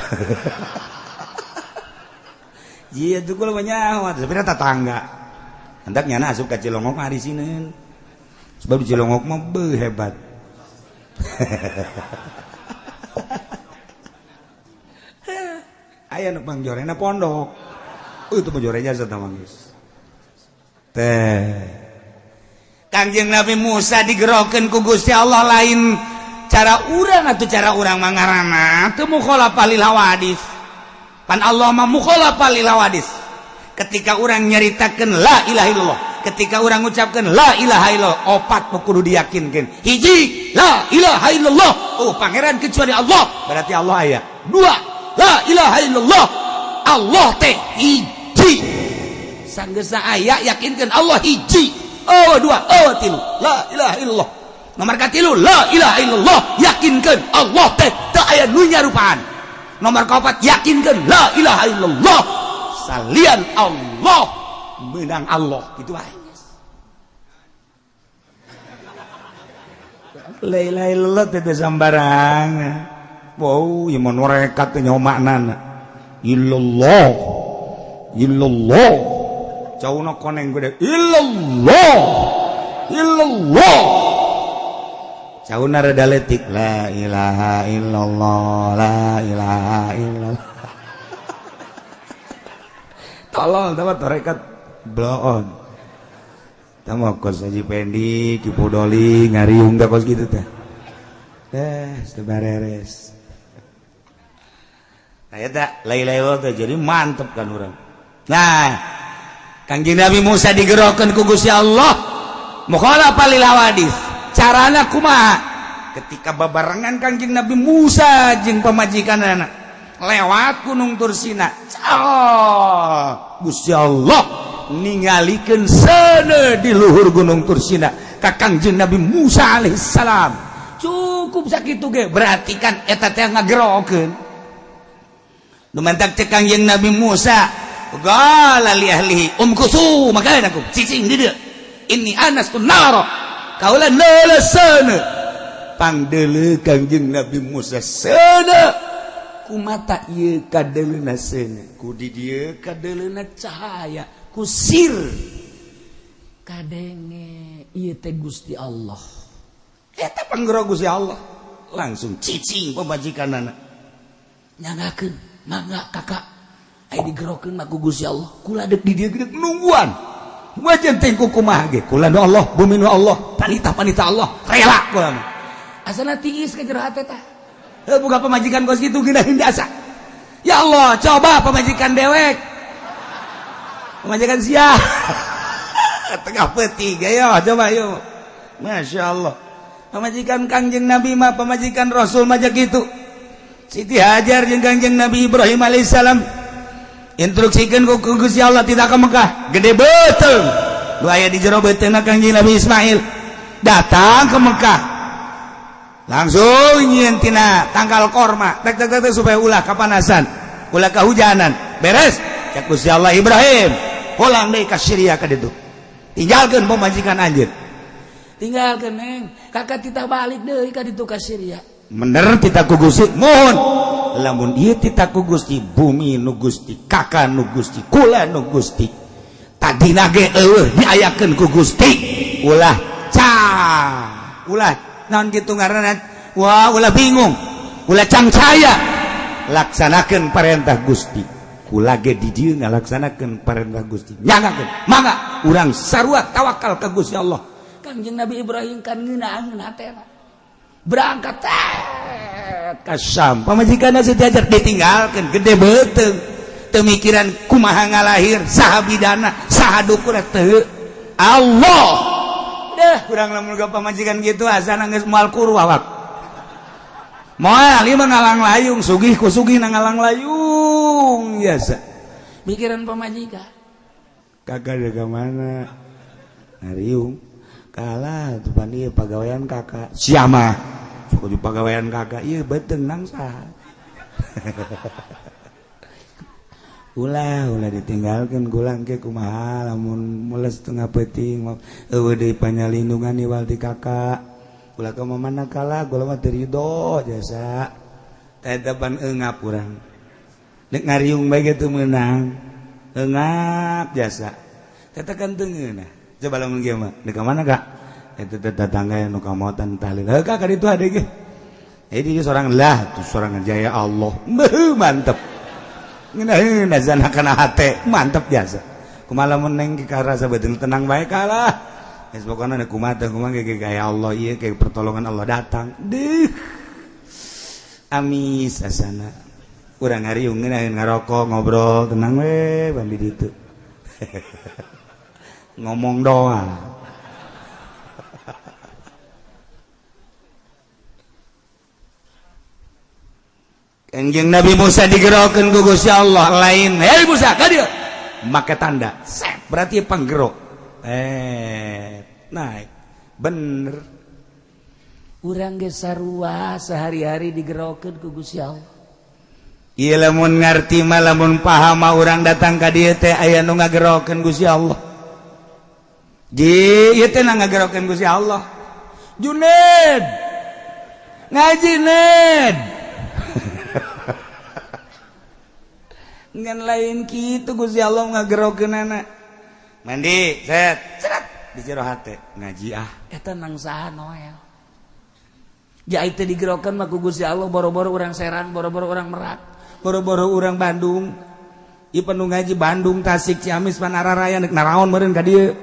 Speaker 2: ji itu kula banyak sebenarnya tetangga hendak nyana asup ka Cilongok hari Senin sebab di Cilongok mah hebat aya nu pangjorena pondok itu pangjorenya satamang geus teh Kangjeng Nabi Musa digerokeun ku Gusti Allah lain cara urang atuh cara urang mangarana teu mukhalafah lil hawadits pan Allah mah mukhalafah lil hawadits ketika urang nyaritakeun la ilaha illallah ketika urang ngucapkeun la ilaha illallah opat kudu diyakinkeun hiji la ilaha illallah oh pangeran kecuali Allah berarti Allah aya dua la ilaha illallah Allah teh hiji sanggeus aya yakinkeun Allah hiji oh dua oh tilu la ilaha illallah nomor katilu la ilaha illallah yakinkeun Allah teh teu aya nu nyarupaan nomor kaopat yakinkeun la ilaha illallah salian Allah menang Allah gitu wae la ilaha illallah teh sambarang wow ieu mun rekat teh nyomakna illallah illallah cauna koneng gede illallah illallah cauna rada leutik la ilaha illallah la ilaha illallah tolol dapat rekat bloon tama kos Haji Pendi Ki Podoli ngariung da kos gitu teh sebareres nah eta la ilaha illallah jadi mantep kan urang nah Kangjeng Nabi Musa digerokeun ku Gusti Allah mukhalafah lil hawadits carana kumaha ketika babarengan Kangjeng Nabi Musa jeung pamajikanana lewat Gunung Tursina Gusti Allah ningalikeun seuneu di luhur Gunung Tursina ka Kangjeng Nabi Musa alaihissalam cukup sakitu ge berarti kan eta teh ngagerokeun nu mantak teh Kangjeng Nabi Musa qala li ahlihi umkusu makanakum cicing di dieu inni anastu nara kaulan leuleuh seuneu pangdeuleuh Kangjeng Nabi Musa seuneu kumata ieu kadeuleuhna seuneu ku di dieu kadeuleuhna cahaya ku sir kadenge ieu teh Gusti Allah eta panggero Gusti Allah langsung cicing pamajikanana nyanggakeun mangga kakak ai digerokeun mah ku Gusti Allah kula deuk di dieu geus nungguan wajan teh kumaha ge kula nu Allah bumi nu Allah panita Allah rela kula mah asana tiis ka jero hate teh buka pamajikan kos kitu geuna hindasa ya Allah coba pamajikan dewek pamajikan sia tengah peuting ya coba yuk Masya Allah pamajikan Kangjeng Nabi mah pamajikan Rasul mah kitu Siti Hajar jeung Kangjeng Nabi Ibrahim alaihissalam instruksikeun ku Gusti Allah tidak ke Mekah gede beuteung nu aya di jero beuteungna Kangjeng Nabi Ismail datang ke Mekah langsung nyieun tina tangkal korma tek supaya ulah kapanasan ulah kahujanan beres cak Gusti Allah Ibrahim pulang deui ka Syria ka ditu tinggalkeun pamajikan anjeun tinggalkeun neng kakak titah balik deui ka ditu ka Syria bener titah ku Gusti mohon lamun ieu titah ku Gusti bumi nu Gusti kakak nu Gusti kula nu Gusti tadina ge eueuh diayakeun ku Gusti ulah ulah naon kitu ngaranna wah ulah bingung ulah cangcaya laksanakeun parentah Gusti kula ge di dieu ngalaksanakeun parentah Gusti nyanggakeun mangga urang sarua tawakal ka Gusti Allah Kangjeng Nabi Ibrahim kan ngeunaheun hatena berangkat ka Syam pamajikanna Siti Hajar ditinggalkeun gede beuteung teu mikiran kumaha ngalahir saha bidana saha dukuna teu Allah deh urang lamun ga pamajikan kitu asana geus moal kur wawak moal ieu mah ngalang layung sugih ku sugih na ngalang layung biasa mikiran pamajikan kakak ada ke mana ngariung kalah tuh pan ieu pagawean kakak siapa kudu pagawean kakak ieu beuteung nangsa. ulah ditinggalkeun gulang ke kumaha lamun mules teu ngapeuting eueuh deui panyalindungan iwal ti kakak. Ulah ka mamana kala gula mah teu ridho jasa. Tetapan eungap urang. Nek ngariung bae ge teu meunang. Eungap jasa. Eta kan teu ngeunah. Coba lamun kieu mah, nek ka mana Kak? Eta tetangga nu kamotan tahlil. Heuh Kak ka ditu ade ge. Jadi seorang lah, tu seorang jaya Allah. Mantep. Ngeunah zana kana hate, mantep biasa. Kumaha lamun neng ka rasa beuteung tenang bae kalah. Geus pokona kumaha teh kumaha ge gaya Allah ieu ke pertolongan Allah datang. Deuh. Amis asana. Urang ngariung ngeunah ngarokok ngobrol tenang we bandi ditu. Ngomong doa. Kanjeng Nabi Musa digerokeun ku Gusti Allah lain. Hei Musa ka dieu. Make tanda. Set berarti panggerok. Naik. Bener. Urang ge sarua sehari-hari digerokeun ku Gusti Allah. Ieu lamun ngarti mah lamun paham mah urang datang ka dieu teh aya nu ngagerokeun Gusti Allah. Ji ieu teh ngagerokeun Gusti Allah. Junaid. Ngaji Ned. Ngan lain kitu Gusti Allah ngagerokeunana. Mandi, set, di jero hate ngaji eta nang saha noel. Ja teh digerokeun mah ku Gusti Allah boro-boro urang Serang, boro-boro urang Merak, boro-boro urang Bandung. Ieu panu ngaji Bandung, Tasik, Ciamis, Panararaya neuk naraon meureun ka dieu.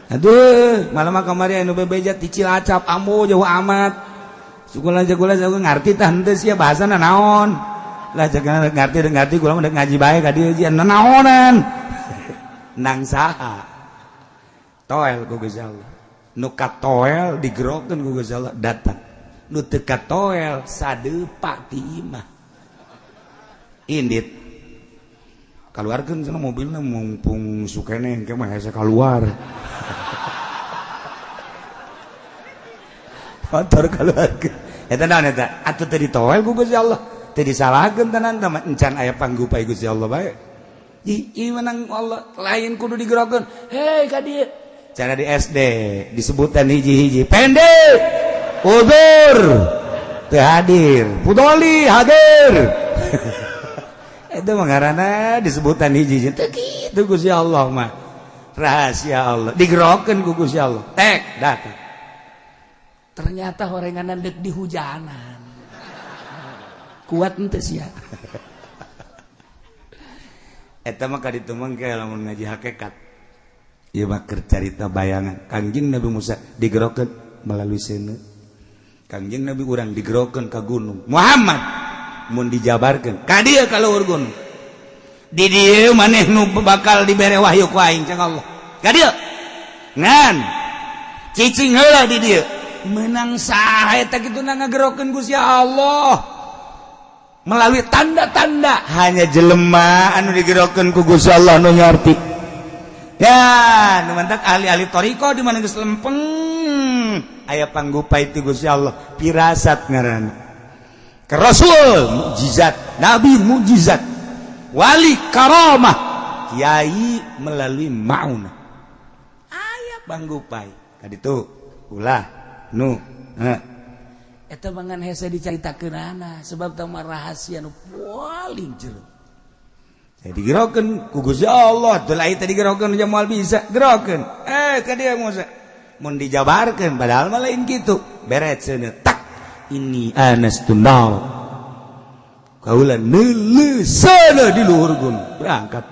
Speaker 2: Aduh, malam kamari anu bebeja ti Cilacap, ambo jauh amat. Sukula-sukula ngarti tah henteu sia bahasana naon. Lah jangan ngerti kula mah ngaji bae ka dieu jian naonan. Nang saha? Toel ku Gusti Allah. Nu katoel digerokeun ku Gusti Allah datang. Nu teu katoel sadeupa ti imah. Indit. Kaluarkeun cenah mobilna mumpung sukene engke mah hese kaluar. Motor kaluarkeun. Eta naon eta? Atuh teu ditoel ku Gusti Allah. Teu disalahkeun tenan tah encan aya panggupai Gusti Allah bae. Ieu menang Allah lain kudu digerokeun. Hei ka dieu. Cara di SD disebutan hiji-hiji. Pendek. Udur. Teu hadir. Pudoli hadir. Eta mah ngaranna disebutan hiji-hiji. Teu kitu Gusti Allah mah. Rahasia Allah. Digerokeun ku Gusti Allah. Tek datang. Ternyata horenganan deuk di hujanan. Kuat ente sia. Eta mah kaditu mangke lamun ngaji hakikat. Ieu mah keur carita bayangan. Kangjeng Nabi Musa digerokeun melalui seuneu. Kangjeng Nabi urang digerokeun ka gunung. Muhammad mun dijabarkeun ka dieu ka luhur gunung. Di dieu maneh nu bakal dibere wahyu ku aing cang Allah. Ka dieu. Ngan. Cicing heula di dieu. Menang saha eta kitu ngagerokeun Gusti Allah. Melalui tanda-tanda hanya jelema anu digerokeun ku Gusti Allah nu nyorti. Ya, nu mantak ahli-ahli toriko di mana geus lempeng aya panggupai ti Gusti Allah, pirasat ngaranna. Ke Rasul mukjizat, nabi mukjizat, wali karamah, kiai melalui maunah. Aya panggupai kaditu ulah nu eta mangan hese dicaritakeunana sebab teh mah rahasia nu paling jero. Jadi digerokeun ku Gusti Allah, teu lain teh digerokeun jeung moal bisa gerokeun. Ka dieu Musa. Mun dijabarkeun padahal mah lain kitu. Beret seuneu tak ini anastu nar. Kaula neuleuseun di luhur gunung berangkat.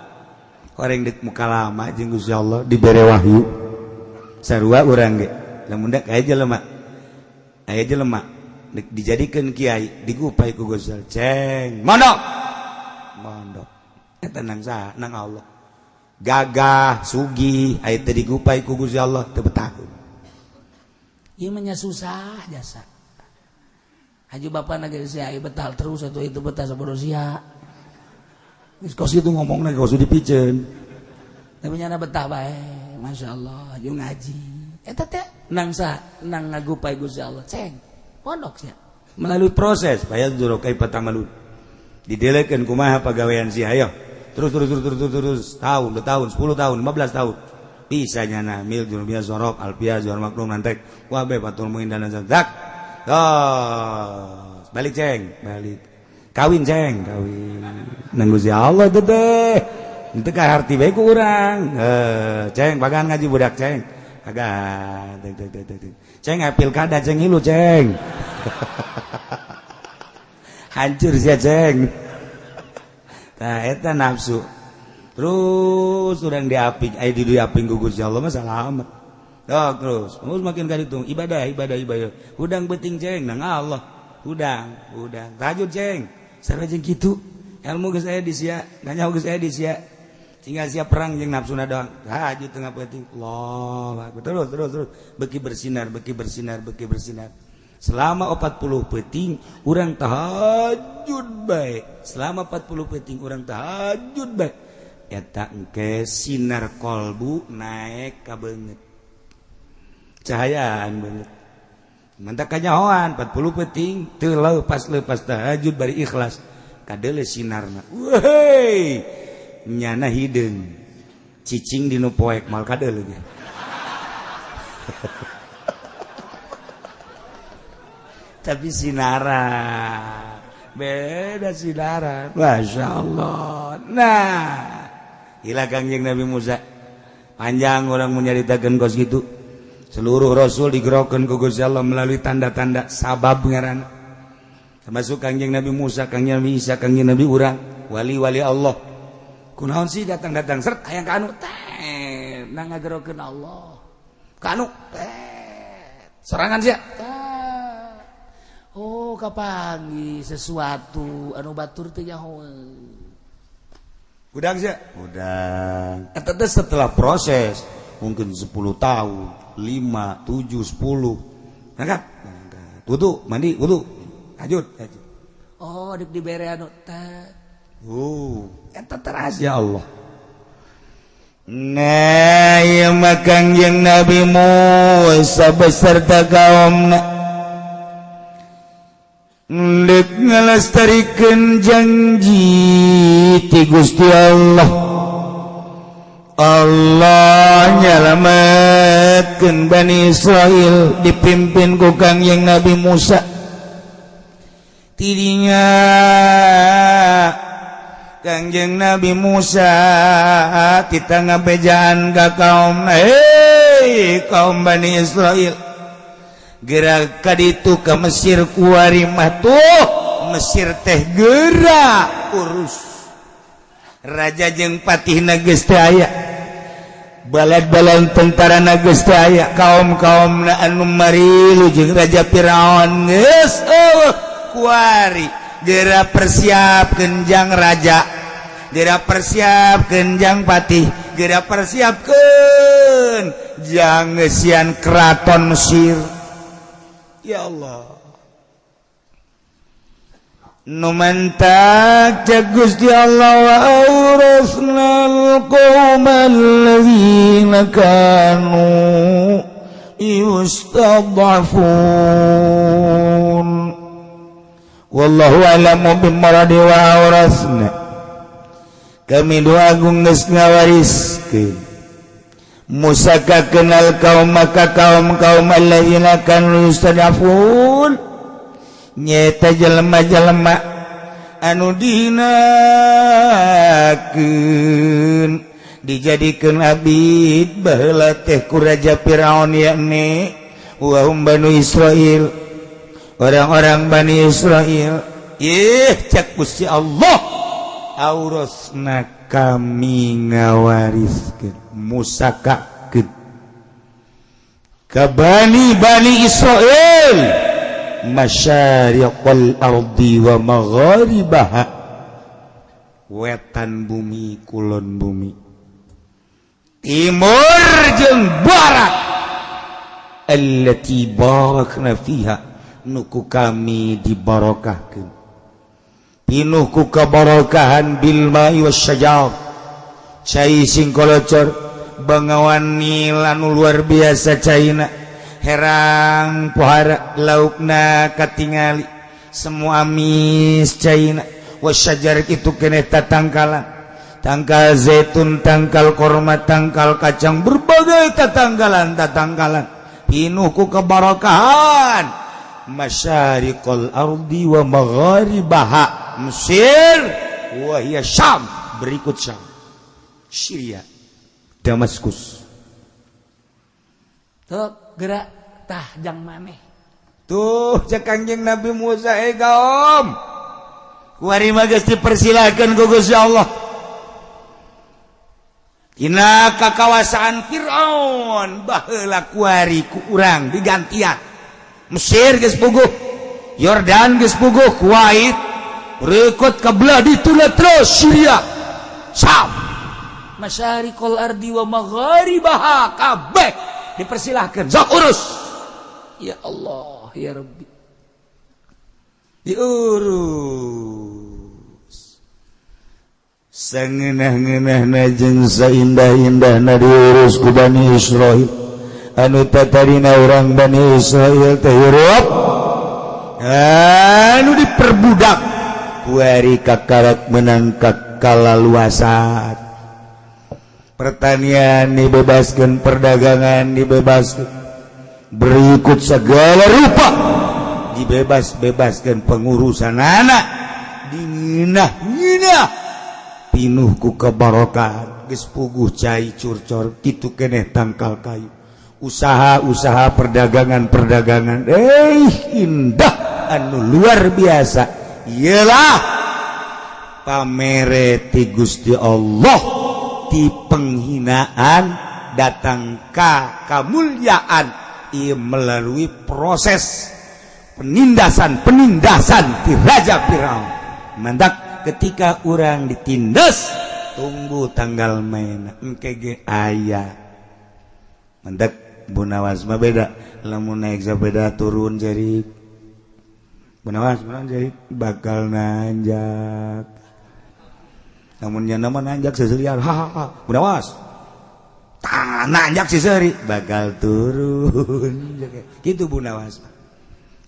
Speaker 2: Horeng deuk muka lama jeung Gusti Allah dibere wahyu. Sarua urang ge. Lamun da aya jelema. Aya jelema dijadikan kiai digupai ku Gusti Allah. Ceng mondok eta nang saha nang Allah gagah sugi aya teh digupai ku Gusti Allah teu betahkeun ieu mah nya susah jasa haji bapana ge sia ieu betah terus atuh itu betah saboro sia geus kos itu ngomongna geus dipiceun tapi nya betah bae masyaallah jeung ngaji eta teh nang saha nang ngagupai Gusti Allah ceng pondoknya melalui proses bayar dulu kayak patamalun didelekan kumaha pegawaian sih ayo terus tahun 2 tahun 10 tahun 15 tahun bisa nyana mil jurumia sorok alpia jual maklum nantek wabe patul muin dan zak balik ceng balik kawin ceng kawin nanggu si Allah itu teh itu kan arti baik kurang ceng bagan ngaji budak ceng agak ceng pilkada ceng ilu ceng hancur sih ceng nah eta nafsu terus urang diaping diaping gugus ya Allah mah salamet terus makin kali itu ibadah hudang beting ceng nang Allah hudang rajut ceng sareng kitu ilmu geus aya di sia nanya geus aya di sia tinggal siap perang jeung nafsuna doang rajut tengah beting Allah terus beki bersinar selama 40 peting urang tahajud bae selama 40 peting urang tahajud bae eta engke sinar kolbu naik ka beungeut cahayaan beungeut mantap kanyahoan 40 peting teu leupas tahajud bari ikhlas kadeule sinarna wehey nyana hideung cicing dinu poek mal kadeule ge tapi sinaran beda sinaran Masya Allah nah ila kangjeng Nabi Musa panjang orang menyaritakeun kos gitu seluruh rasul digerokeun ku Gusti Allah melalui tanda-tanda sabab ngaran termasuk kangjeng Nabi Musa kangjeng Nabi Isa kangjeng Nabi urang wali-wali Allah kunaon sih datang-datang seret hayang ka anu teh nang ngagerokeun Allah ka anu sorangan sia oh kapangi sesuatu anu batur teh nyaho udang sih udang eta teh setelah proses mungkin 10 tahun 5 7 10 nah kan wudu mandi wudu lanjut oh dik dibere anu teh eta rahasia Allah nah ieu mah kangjeng Nabi Musa beserta kaumna dek ngalestarikeun janji ti Gusti Allah nyalametkeun Bani Israil dipimpin ku kangjeng Nabi Musa tidinya kangjeng Nabi Musa kita ngabejaan ka kaumna kaum Bani Israil gerak kaditu ke Mesir kuari mah tuh Mesir teh gerak urus raja jeung patihna geus teu aya balad-balad tentarana geus teu aya kaum-kaumna anu marilu jeung raja Firaun geus kuari gerak persiapkeun jang raja gerak persiapkeun jang patih gerak persiapkeun jang ngeusian keraton Mesir. Ya Allah numantak Gusti Allah wa awrasnal qaumal ladzina kanu yustad'afun wallahu a'lamu bimaradi wa awrasna kami doa agung geus ngawariskeun Musa ka kenal kaum maka kaum alladzina kanu yustad'afun nyata jelema-jelema anu dihinakeun dijadikeun abid baheula teh ku raja Firaun yakni wa hum Bani Israil orang-orang Bani Israil cak Gusti Allah aurasna kami ngawariskeun Musa kakeun ka Bani Israil masyariqal ardi wa magharibaha wetan bumi kulon bumi timur jeung barat allati barakna fiha nuku kami dibarokahkeun pinuh ku kabarakahan bil ma'i wasyajar cai sing kolocor bangawan nil anu luar biasa caina herang pohara laukna katingali semua amis caina wasyajar itu keneta tangkalan tangkal zaitun tangkal korma tangkal kacang berbagai tatangkalan pinuhku keberkahan masyariqal ardi wa magharibaha Mesir wa hiya Syam berikut Syam Syria Damaskus tuh gerak tah jang maneh tuh cek Kangjeng Nabi Musa kaum kuari mah geus dipersilakeun ku Gusti Allah tina kakawasaan Firaun baheula kuari ku urang digantian Mesir geus puguh Yordan geus puguh Kuwait berikut kabelah dituna terus Syria Syam masyariqal ardi wa magharibaha kabeh dipersilahkan sok urus ya Allah ya Rabbi diurus sangeunah-ngeunahna jeung saindah-indahna diurus ku Bani Israil anu tatarina urang Bani Israil teh hirup anu diperbudak kuari kakarak menangkak kalaluasan pertanian dibebaskan perdagangan dibebaskan berikut segala rupa dibebaskan pengurusan anak dinginah pinuh ku kebarokan geus puguh cai curcor kitu keneh tangkal kayu usaha perdagangan indah anu luar biasa ialah pamere ti Gusti Allah ti penghinaan datang ka kemuliaan ia melalui proses penindasan ti Raja Firaun mandak ketika orang ditindas tunggu tanggal main engke aya mandak Bunawas mah beda lamun naik sepeda turun jadi Bunawas jadi bakal nanjak namun nya nama nanjak seserian ha Bunawas nanjak seseri bakal turun gitu Bunawas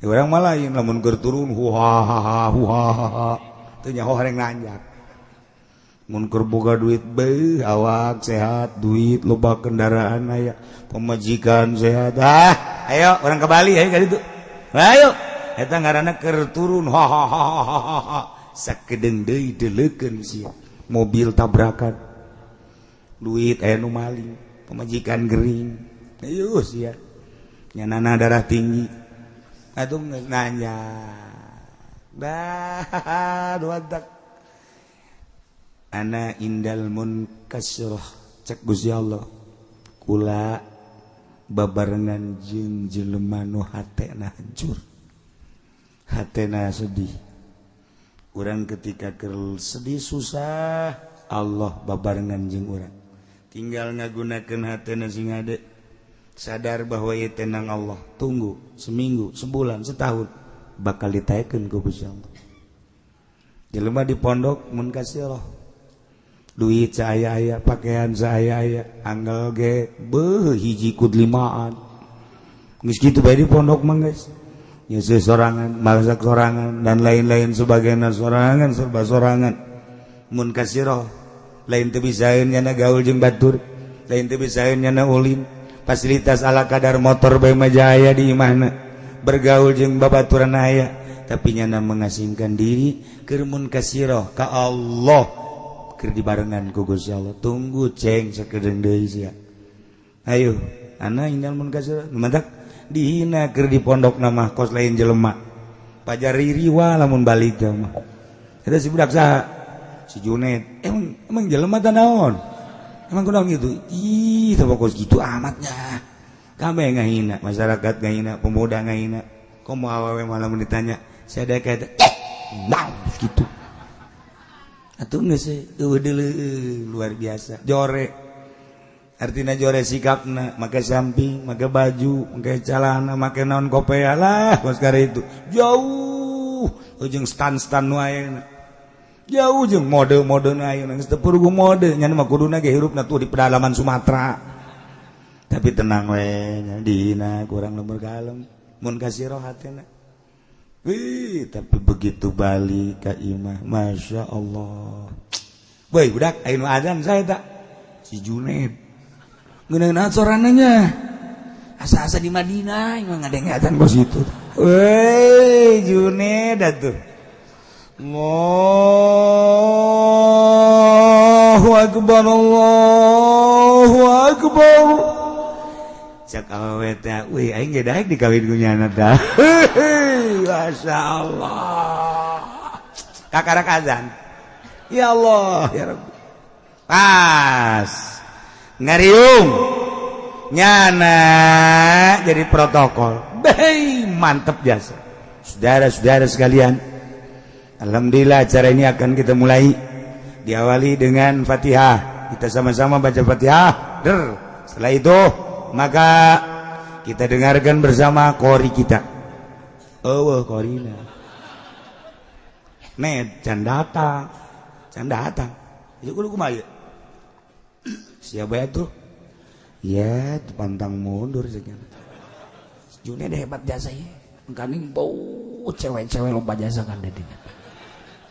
Speaker 2: orang malah yang lamun keur turun huha teu nyaho hareng nanjak mun keur boga duit beuh awak sehat duit loba kendaraan aya pemajikan sehat ayo orang ke Bali ayo ka ditu ayo eta ngaranna keur turun sakedeung deui deleukeun sia mobil tabrakan duit aya nu maling pemajikan gering ayo sia nyanana darah tinggi atuh nanya duadak ana indal munkasirah cek Gusti Allah kula babarengan jeung jelema nu hatena hancur hatena sedih urang ketika keur sedih susah Allah babarengan jeung urang tinggal ngagunakeun hatena sing ade sadar bahwa ieu tenang Allah tunggu seminggu sebulan setahun bakal ditaekeun ku Gusti Allah jelema di pondok mun kasirah duit saya pakaian saya anggal ge beuh hiji kud limaan geus kitu bae di pondok mah guys nya sorangan masak sorangan dan lain-lain sebagainya sorangan serba sorangan mun kasirah lain teu bisaeun nya gaul jeung batur lain teu bisaeun nya ulin fasilitas ala kadar motor bae mah jaya di imahna bergaul jeung babaturan aya tapi nya mengasingkan diri keur mun kasirah ka Allah dibarengan ku Gusti Allah tunggu ceng sakedeung deui sia ayo ana indal mun kasirah mantak dihina keur di pondokna mah kos lain jelema pajari riwa lamun balik mah eta si budak saha si Junet emang jelema teh naon emang kunaon gitu ih teu kos gitu amatnya kabeh ngahina masyarakat ngahina pemuda ngahina komo awewe malah mun ditanya sadaya ka nah gitu atuh geus luar biasa jore artina jore sikapna make samping make baju make calana make naon kopea lah kos kare itu jauh jeung stan-stan nu ayeuna jauh jeung mode-mode nu ayeuna geus teu perlu mode nya mah kuduna ge hirupna tuh di pedalaman Sumatera tapi tapi tenang we dina kurang nomor kalem mun kasih rohatna. Tapi begitu balik ka imah, masya Allah. Boy, budak, ayo nu adzan saya tak si Junaid. Ngeunaan sorananya. Asa-asa di Madinah, yang ngadeng adzan bos itu. Woi, Junaid atuh. Allahu Akbar, Allahu Akbar. Cak awewe teh, wih, aing ge daek dikawin ku nyana dah. Masya Allah. Kakarak azan. Ya Allah, ya Rabbi. Pas. Ngariung. Nyana jadi protokol. Bey, mantep jasa. Saudara-saudara sekalian, alhamdulillah acara ini akan kita mulai. Diawali dengan Fatihah. Kita sama-sama baca Fatihah. Setelah itu maka kita dengarkan bersama qori kita. Oh, qorina. Ned, can datang. Itu kudu kumaha? Siapa itu? Ya, pantang mundur sekian. Junnya hebat jasa ya. Kaning bau cewek-cewek lomba jasa kan dedi.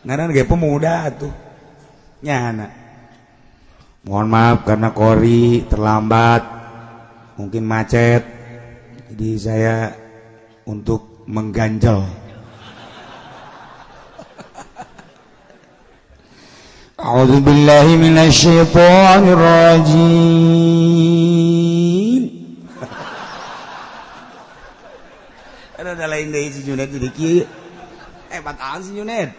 Speaker 2: Ngaran ge pemuda tuh. Nyana. Mohon maaf karena qori terlambat. Mungkin macet, jadi saya untuk mengganjal. A'udzubillahi minasyaitonir rajim. Ada lain dari si Junaid jadi kieu. Bataan si Junaid.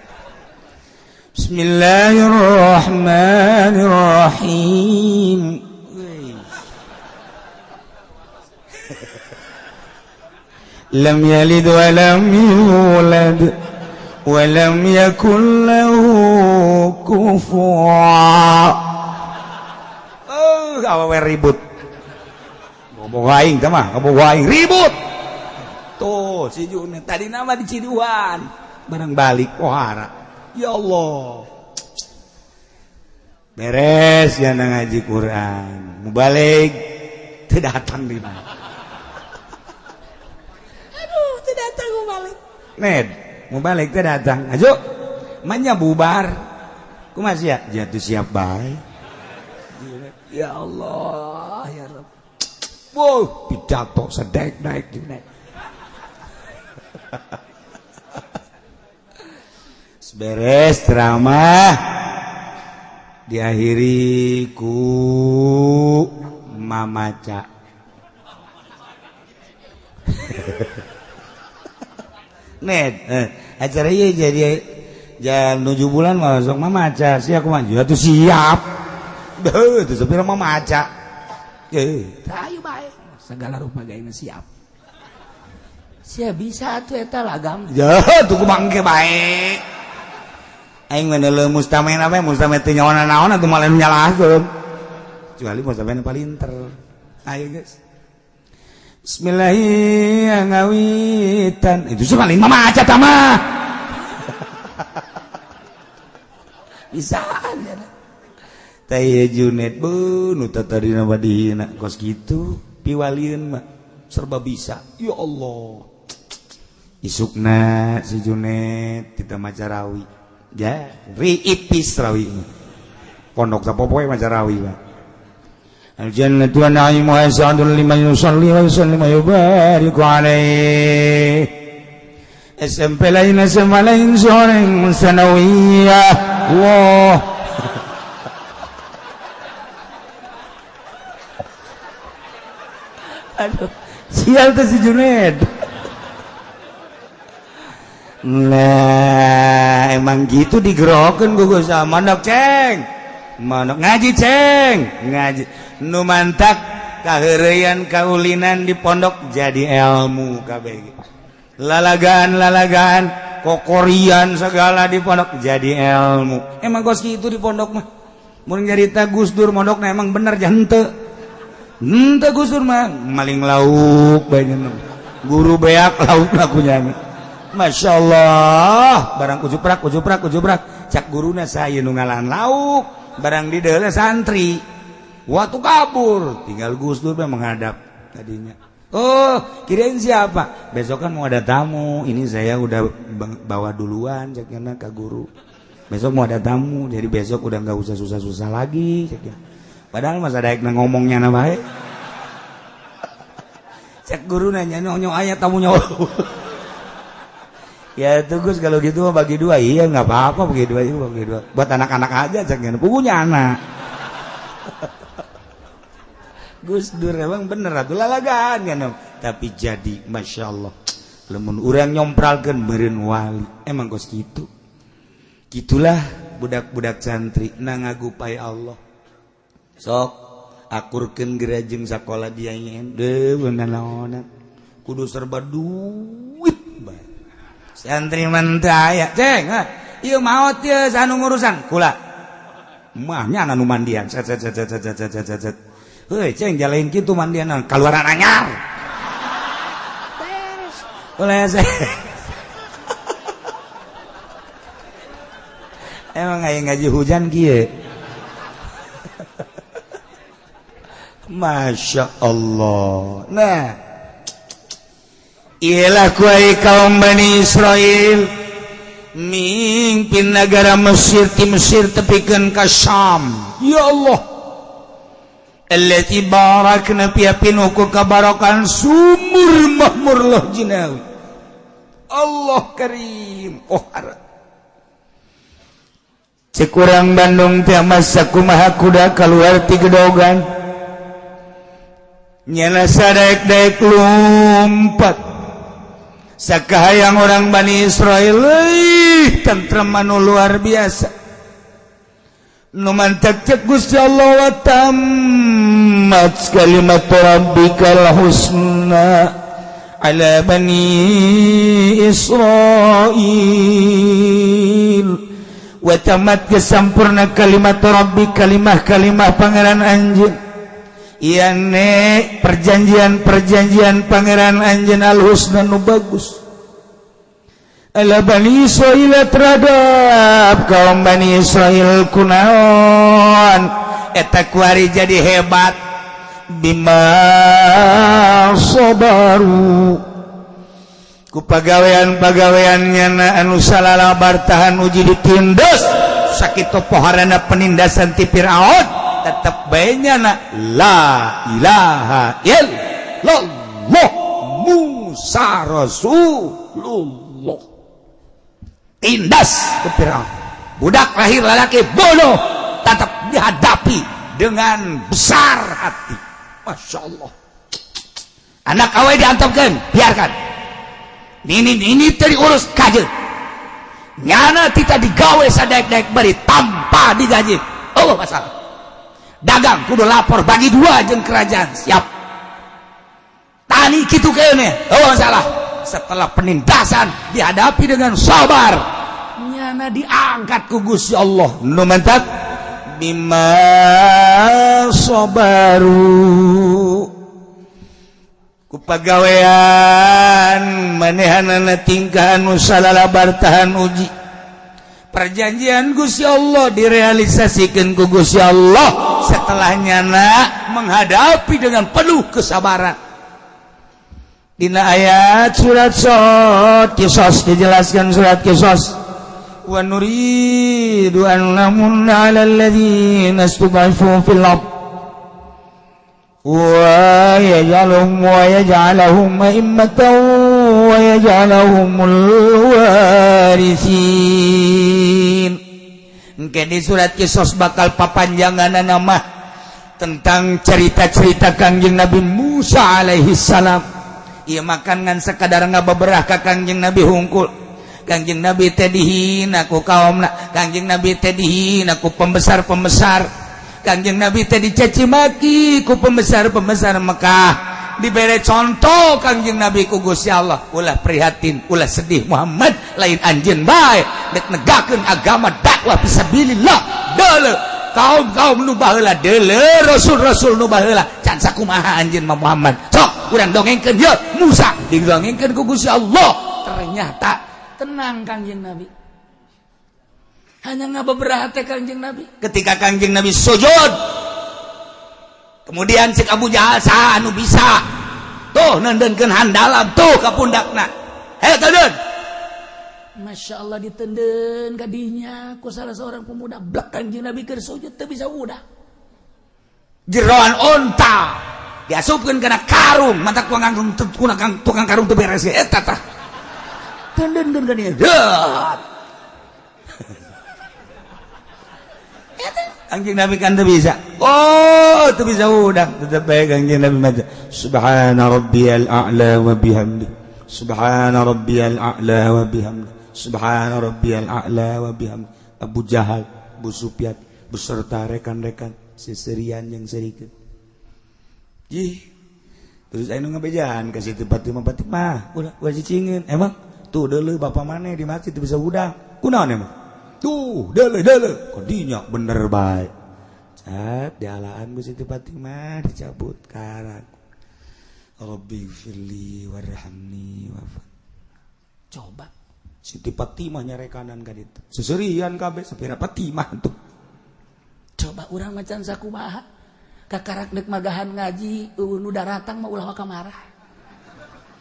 Speaker 2: Bismillahirrahmanirrahim. Lam yalid wa lam yulad wa lam yakul lahu kufuwan. Awewe ribut. Bobogoh aing teh mah, bobogoh aing ribut. Tuh si Junaid tadi nama di Ciduan, bareng balik pohara. Ya Allah. Beres ya ngaji Quran. Mau balik teu datang di mana. Datang mau balik. Ned, mau balik teh datang. Ajo, manya bubar. Kumaha sia? Jatuh siap bae. Ya Allah, ya Rabb. Wow, pidato sedek-dek Junaid. Beres ceramah diakhiri ku mamaca. Ned, acara ieu jadi jam 7 bulan masuk mamaca. Sia kumaha? Atuh siap. Beuh, teu sepira mamaca. Ayo bae. Segala rupa gaena siap. Sia bisa atuh eta lagam. Ya, tuh kumangke bae. Aing mah leumus tamena we, mustame teu nyawana naon atuh malah nyalahkeun. Kecuali mustame palinter. Ayo guys. Bismillahirrahmanirrahim ngawitan. Itu sekali mama aja tama. Bisaan ya. Teh Junaid bu nu tatarina badihina kos kitu piwalieun mah serba bisa. Ya Allah. Isukna si Junaid kita maca rawi. Ya, riipis rawi. Pondok sapopoe maca rawi mah. Al-jannatu wa na'imuha sa'adun liman yusalli wa yusallim wa yubariku alaih. SMP lain SMA lain sore sanawiyah. Allah. Aduh, sial tuh si Junaid. Nah, emang gitu digerokeun gugus sama mandok ceng. Mandok ngaji ceng, ngaji. Nu mantak kaheureyan kaulinan di pondok jadi ilmu kabeh. Lalagaan kokorian segala di pondok jadi ilmu. Emang kos kitu di pondok mah. Mun nyarita Gus Dur mondokna emang bener jah henteu. Henteu Gus Dur mah maling lauk bae guru beak lauk lakunya. Masya Allah, barang ujuprak cak guruna saya nu ngalahan lauk, barang di deuleu santri. waktu kabur tinggal Gus Dur menghadap tadinya. Oh, kirain siapa? Besok kan mau ada tamu. Ini saya udah bawa duluan ceknya ke guru. Besok mau ada tamu, jadi besok udah nggak usah susah-susah lagi ceknya. Padahal masa daek ngomongnya na bae. Cek guru nanya nyonyo aya tamunya. Ya itu Gus kalau gitu bagi dua. Iya nggak apa-apa bagi dua. Buat anak-anak aja ceknya. Punya anak. Gus Dur emang bener atuh lalagaan kan. Tapi jadi Masya Allah lemun urang nyompralkeun meureun wali emang kos kitu. Gitulah budak-budak santri nangagupai Allah. Sok akurkeun gerajeng sakola dia nyen deui naon kudu serba duit bae. Santri mentaya ceng ieu maot teh anu ngurusan kula. Mahnya anu mandian set. Hei, ceng jalain gitu mandian keluaran anyar. Boleh saya. Emang aya ngaji hujan kieu. Masya Allah. Nah, ialah kuai kaum Bani Israel mimpin negara Mesir ti Mesir tepikeun ka Syam. Ya Allah. Allati barakna fi pinuku kabarakan sumur mahmur loh jinawi. Allah karim. Oh harap cek urang Bandung teh masa kumaha kuda keluar ti gedogan nyana sadaek-daek lumpat sakahayang orang Bani Israel tentrem anu luar biasa. Nu mantap cek Gusti Allah wa tammat kalimat rabbikal husna ala bani Israil wa tammat kesampurna kalimat rabbi kalimah pangeran anjeun iane perjanjian pangeran anjeun al husna nu bagus ala Bani Israil terhadap kaum Bani Israil kunaon eta kuari jadi hebat bima sabaru ku pagawean-pagaweannya anu salalabar tahan uji ditindas sakitu poharana penindasan ti Firaun tetep bae nyana la ilaha illallah Musa Rasulullah tindas ke Firaun. Budak lahir lelaki bodoh tetap dihadapi dengan besar hati. Masya Allah. Anak awal diantapkan, biarkan. Ini terurus kaje. Nyana kita digawe sadaek-daek beri tanpa digaji. Oh masalah. Dagang kudu lapor bagi dua jeung kerajaan siap. Tani kitu kene. Oh masalah. Setelah penindasan dihadapi dengan sabar nyana diangkat ku Gusti Allah nu mantap bima sabaru ku pagawean manehanana tingkah anu salalabar tahan uji perjanjian Gusti Allah direalisasikan ku Gusti Allah setelah nyana menghadapi dengan penuh kesabaran. Dina ayat surat Qisas dijelaskan surat Qisas wa nuridu an namunna 'alal ladzina istud'ifu fil ard wa yaj'aluhum a'immatan wa yaj'aluhumul warithin. Engke di surat Qisas bakal papanjangan nama tentang cerita-cerita Kangjeng Nabi Musa alaihi salam. Ia makan ngan sekadar ngababerah ka Kangjeng Nabi hungkul. Kangjeng Nabi teh dihina ku kaumna. Kangjeng Nabi teh dihina ku pembesar-pembesar. Kangjeng Nabi teh dicaci maki ku pembesar-pembesar Mekah. Dibere contoh Kangjeng Nabi ku Gusti Allah. Ulah prihatin, ulah sedih Muhammad lain anjeun bae. Dek negakeun agama dakwah fisabilillah. Deuleu kaum-kaum nu baheula deuleu rasul-rasul nu baheula. Can sakumaha anjeun Muhammad. Sok urang dongengkeun ye Musa didongengkeun ku Gusti Allah. Ternyata tenang Kangjeng Nabi. Hanya ngabeberah teh Kangjeng Nabi. Ketika Kangjeng Nabi sujud Kemudian cek Abu Jahal saha anu bisa tuh nendenkeun handalam tuh ka pundakna teudeun Masya Allah ditenden kadinya ku salah seorang pemuda blak Kanjeng Nabi keur sujud teu bisa udah jeroan onta diasupkeun kana karung mata tukang karung teu beres eta tah tendenkeun kadinya dat Kanjeng Nabi kan teu bisa teu bisa udang tetep bae Kanjeng Nabi maca subhana rabbiyal a'la wa bihamdi subhana rabbiyal a'la wa bihamdi subhana rabbiyal a'la wa bihamdi Abu Jahal Abu Sufyan beserta rekan-rekan seserian yang serikeun terus anu ngabejaan ka situ Fatimah udah cicingin emang tuh deuleu bapa maneh di masjid teu bisa udang kunaon emang tuh deuleu kodinya bener bae cat dialaan ku Siti Fatimah dicabut karang Rabbi firli warhamni wafat coba Siti Fatimah nyarekanan ka ditu seserian kabeh sapira Fatimah tuh coba urang macan sakumaha kakarak dek magahan ngaji nu daratang mah ulah kamarah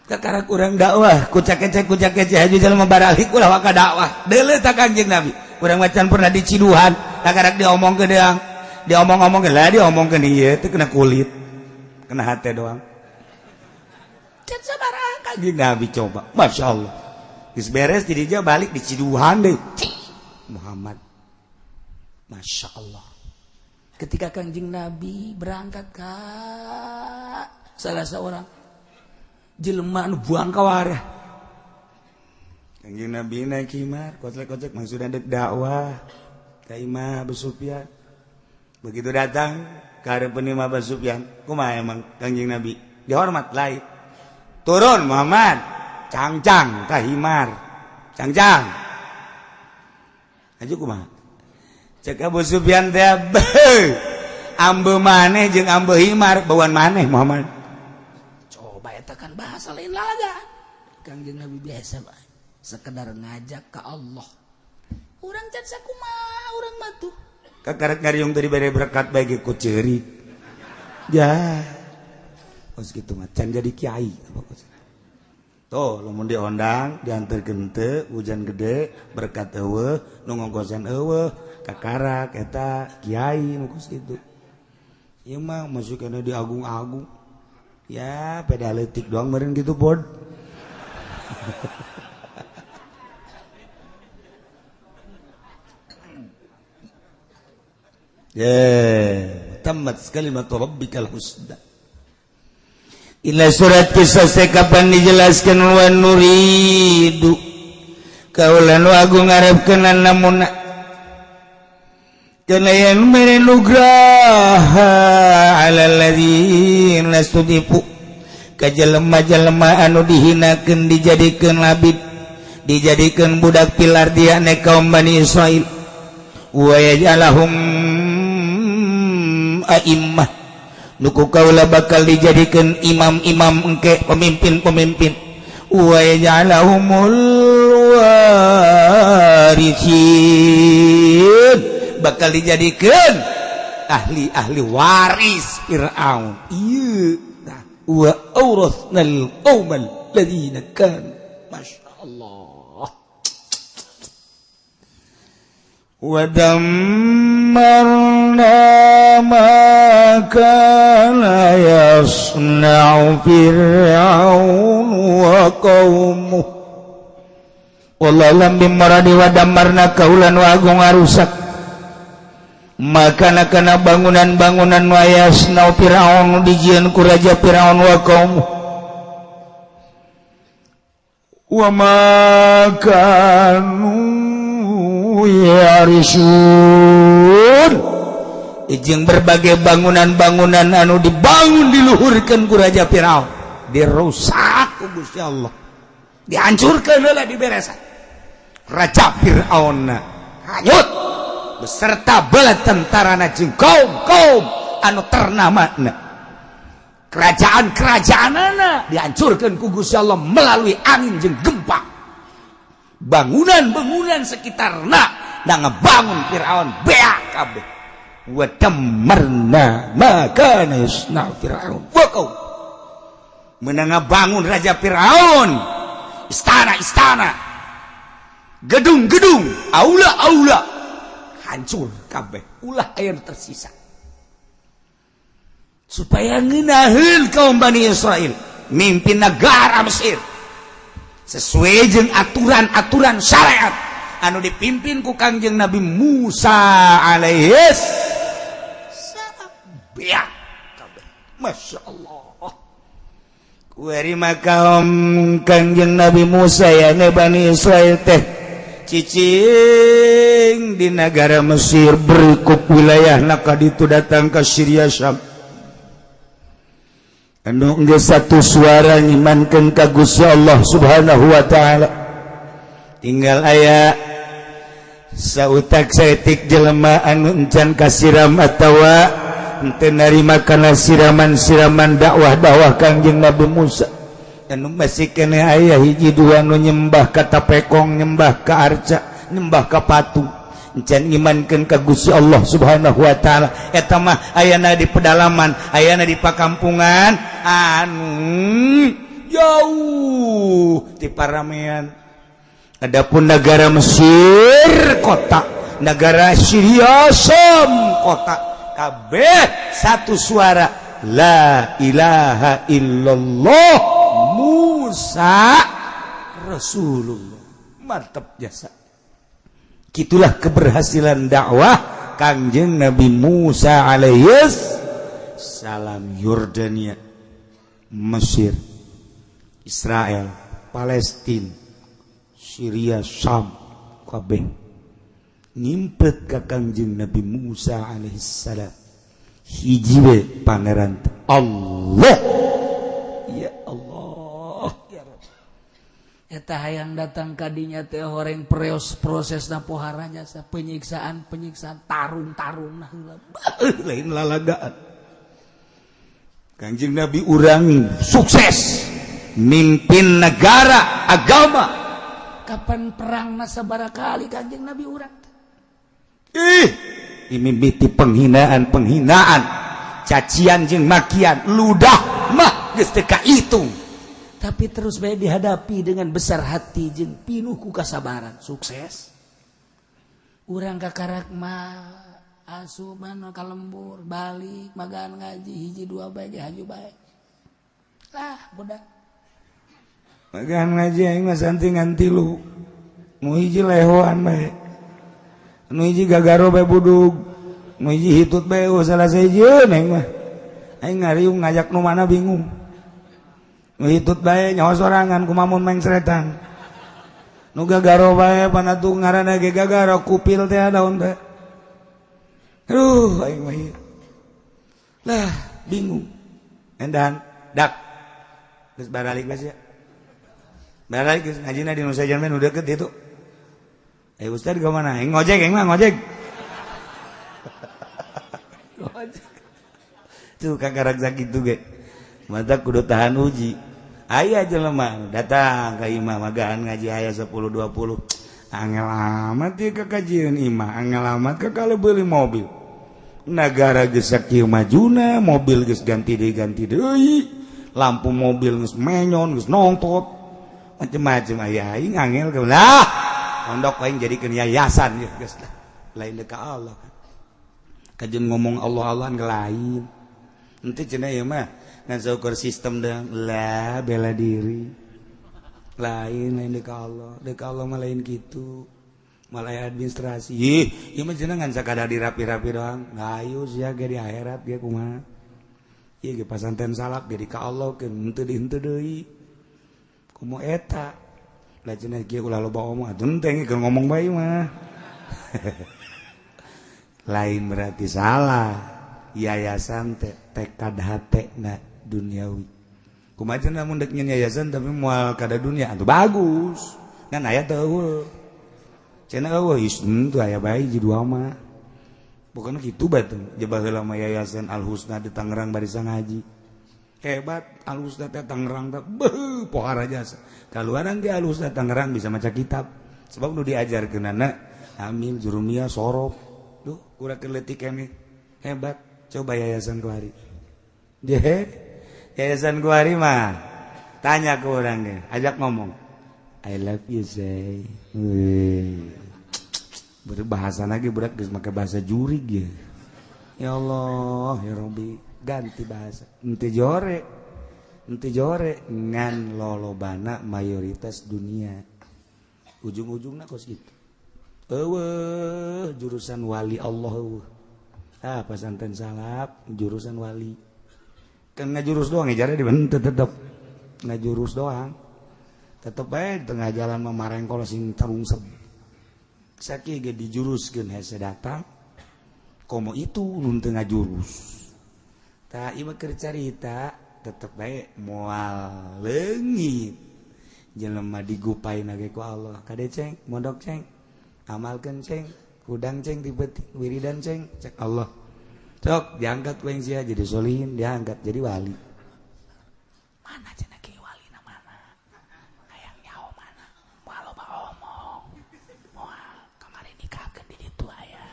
Speaker 2: kakarak urang dakwah kucak-kecek haji jelema baralik ulah ka dakwah deuleu ta Kanjeng Nabi urang macan pernah diciduhan kakarak diomongkeun deang diomong-omongkeun lah diomongkeun ieu teh kena kulit kena hate doang can sabaraha Kanjeng Nabi coba Masya Allah geus beres di dieu balik diciduhan deui Muhammad Masya Allah ketika Kanjeng Nabi berangkat ka salah seorang jelema anu buang ka wareh Kanjeng Nabi naik himar kocek-kocek maksudna dek dakwah ka Imam Abu Sufyan begitu datang ka hareupeun Imam Abu Sufyan kumaha emang Kanjeng Nabi dihormat lain turun Muhammad cangcang ka himar cangcang aja kumaha cek Abu Sufyan teh ambe maneh jeung ambe himar bauan maneh Muhammad coba eta kan bahasa lain lalaga Kanjeng Nabi biasa bae sekedar ngajak ke Allah urang can sakumaha urang mah tuh kakarek ngariung tadi bare berkat bae ku ceurik ya geus kitu mah can jadi kiai tuh lamun diondang dianterkeun teu hujan gede berkat eueuh nu ngongkosan eueuh kakarak eta kiai nu geus kitu ieu mah masukna di agung-agung ya pedaletik doang meureun kitu pod tamat kalimat rabbikal husna ila surat kisah kapan dijelaskan wa nuridu kaulan agung ngarepkeun namuna kana yang menugraha alal ladzina studifu ka jelema-jelema anu dihinakeun dijadikeun labid dijadikeun budak pilar dia ne kaum Bani Israil wa yaj'alahum a'immah nuku kaula bakal dijadikan imam-imam engke pemimpin-pemimpin wa yaj'alahumul warithin bakal dijadikan ahli-ahli waris Fir'aun ieu wa awrathnal qaumal ladzina kanu masyaallah wa dammarna ma kana yasna'u Fir'aun wa qaumuh wallahi bimaradi wa dammarna kaulan wa agung arusak maka kana bangunan-bangunan wa yasna'u Fir'aun dijieun ku raja Fir'aun wa qaumuh wa ma kanu yarisun ijeng berbagai bangunan-bangunan anu dibangun diluhurkeun ku raja Firaun dirusak ku Gusti Allah dihancurkeun heula diberesan raja Firaun hanyut beserta bala tentarana jeung kaum-kaum anu ternamana kerajaan-kerajaanana dihancurkeun ku Gusti Allah melalui angin jeung gempa bangunan-bangunan sekitarna da ngebangun Firaun beak kabeh wa dammarna ma kana yasna'u Fir'aun. Wa menang bangun Raja Fir'aun istana-istana, gedung-gedung, aula-aula hancur kabeh, ulah aya tersisa. Supaya ngeunaheun kaum Bani Israel mimpin negara Mesir sesuai jeung aturan-aturan syariat anu dipimpin ku Kangjeng Nabi Musa alaihis salam. Beak kabeh, masya Allah. Kuari makaom Kangjeng Nabi Musa ya Bani Israel teh cicing di negara Mesir berikut wilayah naka ditu datang ke Syria Syam. Anu geus satu suara nyimankeun ka Gusti Allah Subhanahu wa taala. Tinggal aya sautak saeutik jelema anu encan kasiram atawa teu narima kana siraman-siraman dakwah Kangjeng Nabi Musa. Anu masih kene aya hiji dua nu nyembah ka tapekong, nyembah ka arca, nyembah ka patung. Encan imankeun ka Gusti Allah Subhanahu wa taala. Eta mah ayana di pedalaman, ayana di pakampungan anu jauh ti paramean. Adapun negara Mesir kota, negara Syria Syam kota, kabeh satu suara la ilaha illallah Musa Rasulullah. Mantap jasa. Gitulah keberhasilan dakwah Kangjeng Nabi Musa alaihis salam. Yordania, Mesir, Israel, Palestina, Syria, Syam kabeh ngimpet ka Kangjeng Nabi Musa alaihissalam hiji we pangeran Allah. Ya Allah ya Rabb, eta hayang datang kadinya teh horeng prosesna pohara jasa penyiksaan tarung-tarungna heula lain lalagaan. Kangjeng Nabi urang sukses mimpin negara agama. Kapan perangna sabaraha kali Kangjeng Nabi urang? Mimiti penghinaan, cacian jeung makian, ludah mah geus teu kahitung. Tapi terus bae dihadapi dengan besar hati jeung pinuh ku kasabaran, sukses. Urang kakarak mah asup mana ka lembur, balik magaan ngaji hiji dua bae ge haju bae. Lah budak. Magaan ngaji aing mah santingan 3. Nu hiji lehoan bae. Nu hiji gagaro bae budug, nu hiji hitut bae salah sejieun aing mah. Aing ngariung ngajak nu mana bingung. Nu hitut bae nyaho sorangan kumamun mengsretan. Nu gagaro bae panatu ngaranna ge gagaro kupil teh daun teh. Aduh aing mah lah bingung. Endan dak. Geus baralik geus ya. Baralik geus ngajina di nu sajan mah nu deukeut ditu. Ustaz ke mana? Ngojek, ngojek. Tuh kakarak sakit tuh ge. Mata kudu tahan uji. Aya jelema datang ka imah magaan ngaji aya 10 20. Angel amat ieu kakajieun imah, angel amat ka kalebeuli mobil. Nagara geus sakieu majuna, mobil geus ganti deui. Lampu mobil geus menyon, geus nongtot. Macem-macem aya aing angel ke lah. Ondok aing jadikeun yayasan ya geus lain deuk ka Allah. Kajen ngomong Allah ke lain. Henteu cenah ieu mah ngan saukur sistem deung lah bela diri. Lain deuk ka Allah. Deuk ka Allah mah lain kitu. Malah administrasi. Ieu mah cenah ngan sakadar dirapi-rapi doang. Ngayu sia ge di akhirat ge kumaha. Ieu ge pasanten salak ge di ka Allah ke henteu deui. Kumaha eta? Lah cenah kieu ulah loba omong atuh teh keur ngomong bae mah. Lain berarti salah. Yayasan teh tekad hatena duniawi. Kumaha cenah mun deuk nyen yayasan tapi moal kada dunia atuh bagus. Kan aya teh eueuh. Cenah eueuh isn tuh aya bae hiji dua mah. Bukan kitu bae teh. Jebah heula mah yayasan Al Husna di Tangerang barisan ngaji. Hebat Al-Husna teh Tangerang teh beuh pohara jasa. Kaluaran ge Al-Husna Tangerang bisa maca kitab. Sebab nu diajarkeunana amil jurumiyah sorof. Duh, kurang leutik keneh. Hebat. Coba Yayasan Kuari. Yayasan Kuari mah tanya ke orangnya, ajak ngomong. I love you say. Berbahasa lagi berat geus make bahasa jurig ya. Ya Allah, ya Rabbi, ganti bahasa. Ente jore ngan lolobana mayoritas dunia. Ujung-ujungna kos gitu. Jurusan wali Allah. Pesantren salap jurusan wali. Kan ngajurus doang ya jare tetep ngajurus doang. Tetep bae di tengah jalan mamarengkol sing tarungsep. Saki ge dijuruskeun hese datang. Komo itu nun teu ngajurus. Tah ieu mah keur carita tetep bae moal leungit. Jelema digupaina ge ku Allah. Kade ceng, mondok ceng. Amalkeun ceng. Kudang ceng tibetik wiridan ceng cek Allah cok diangkat weng sia jadi solihin diangkat jadi wali mana cenah kieu wali na mana hayang nyaho mana walau ba omong moal kamari nikahkeun di ditu aya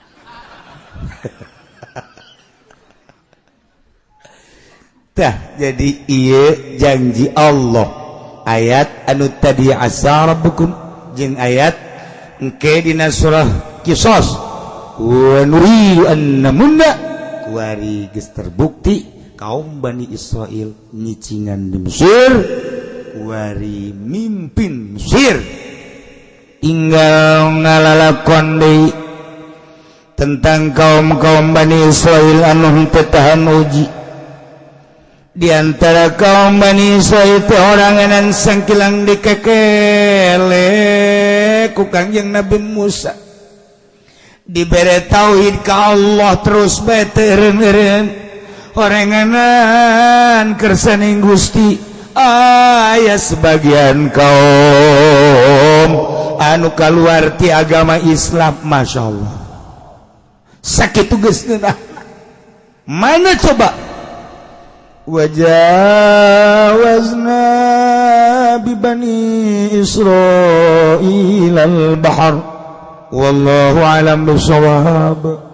Speaker 2: tah jadi ieu janji Allah ayat anu tadi asa rabbukum jeung ayat engke dina surah Kisos wa nuri annamunda kuari geus terbukti kaum Bani Israel nyicingan di Mesir kuari mimpin Mesir tinggal ngalalakon deui tentang kaum-kaum Bani Israel anu teu tahan uji di antara kaum Bani Israel teh oranganan sangkilang dikekele ku Kangjeng Nabi Musa dibere tauhid ka Allah terus beteureun oranganan kersaning Gusti aya sebagian kaum anu kaluar ti agama Islam masyaallah sakitu geus geunah mana coba wajawazna bi bani Israil al-bahr wallahu alam bisawab.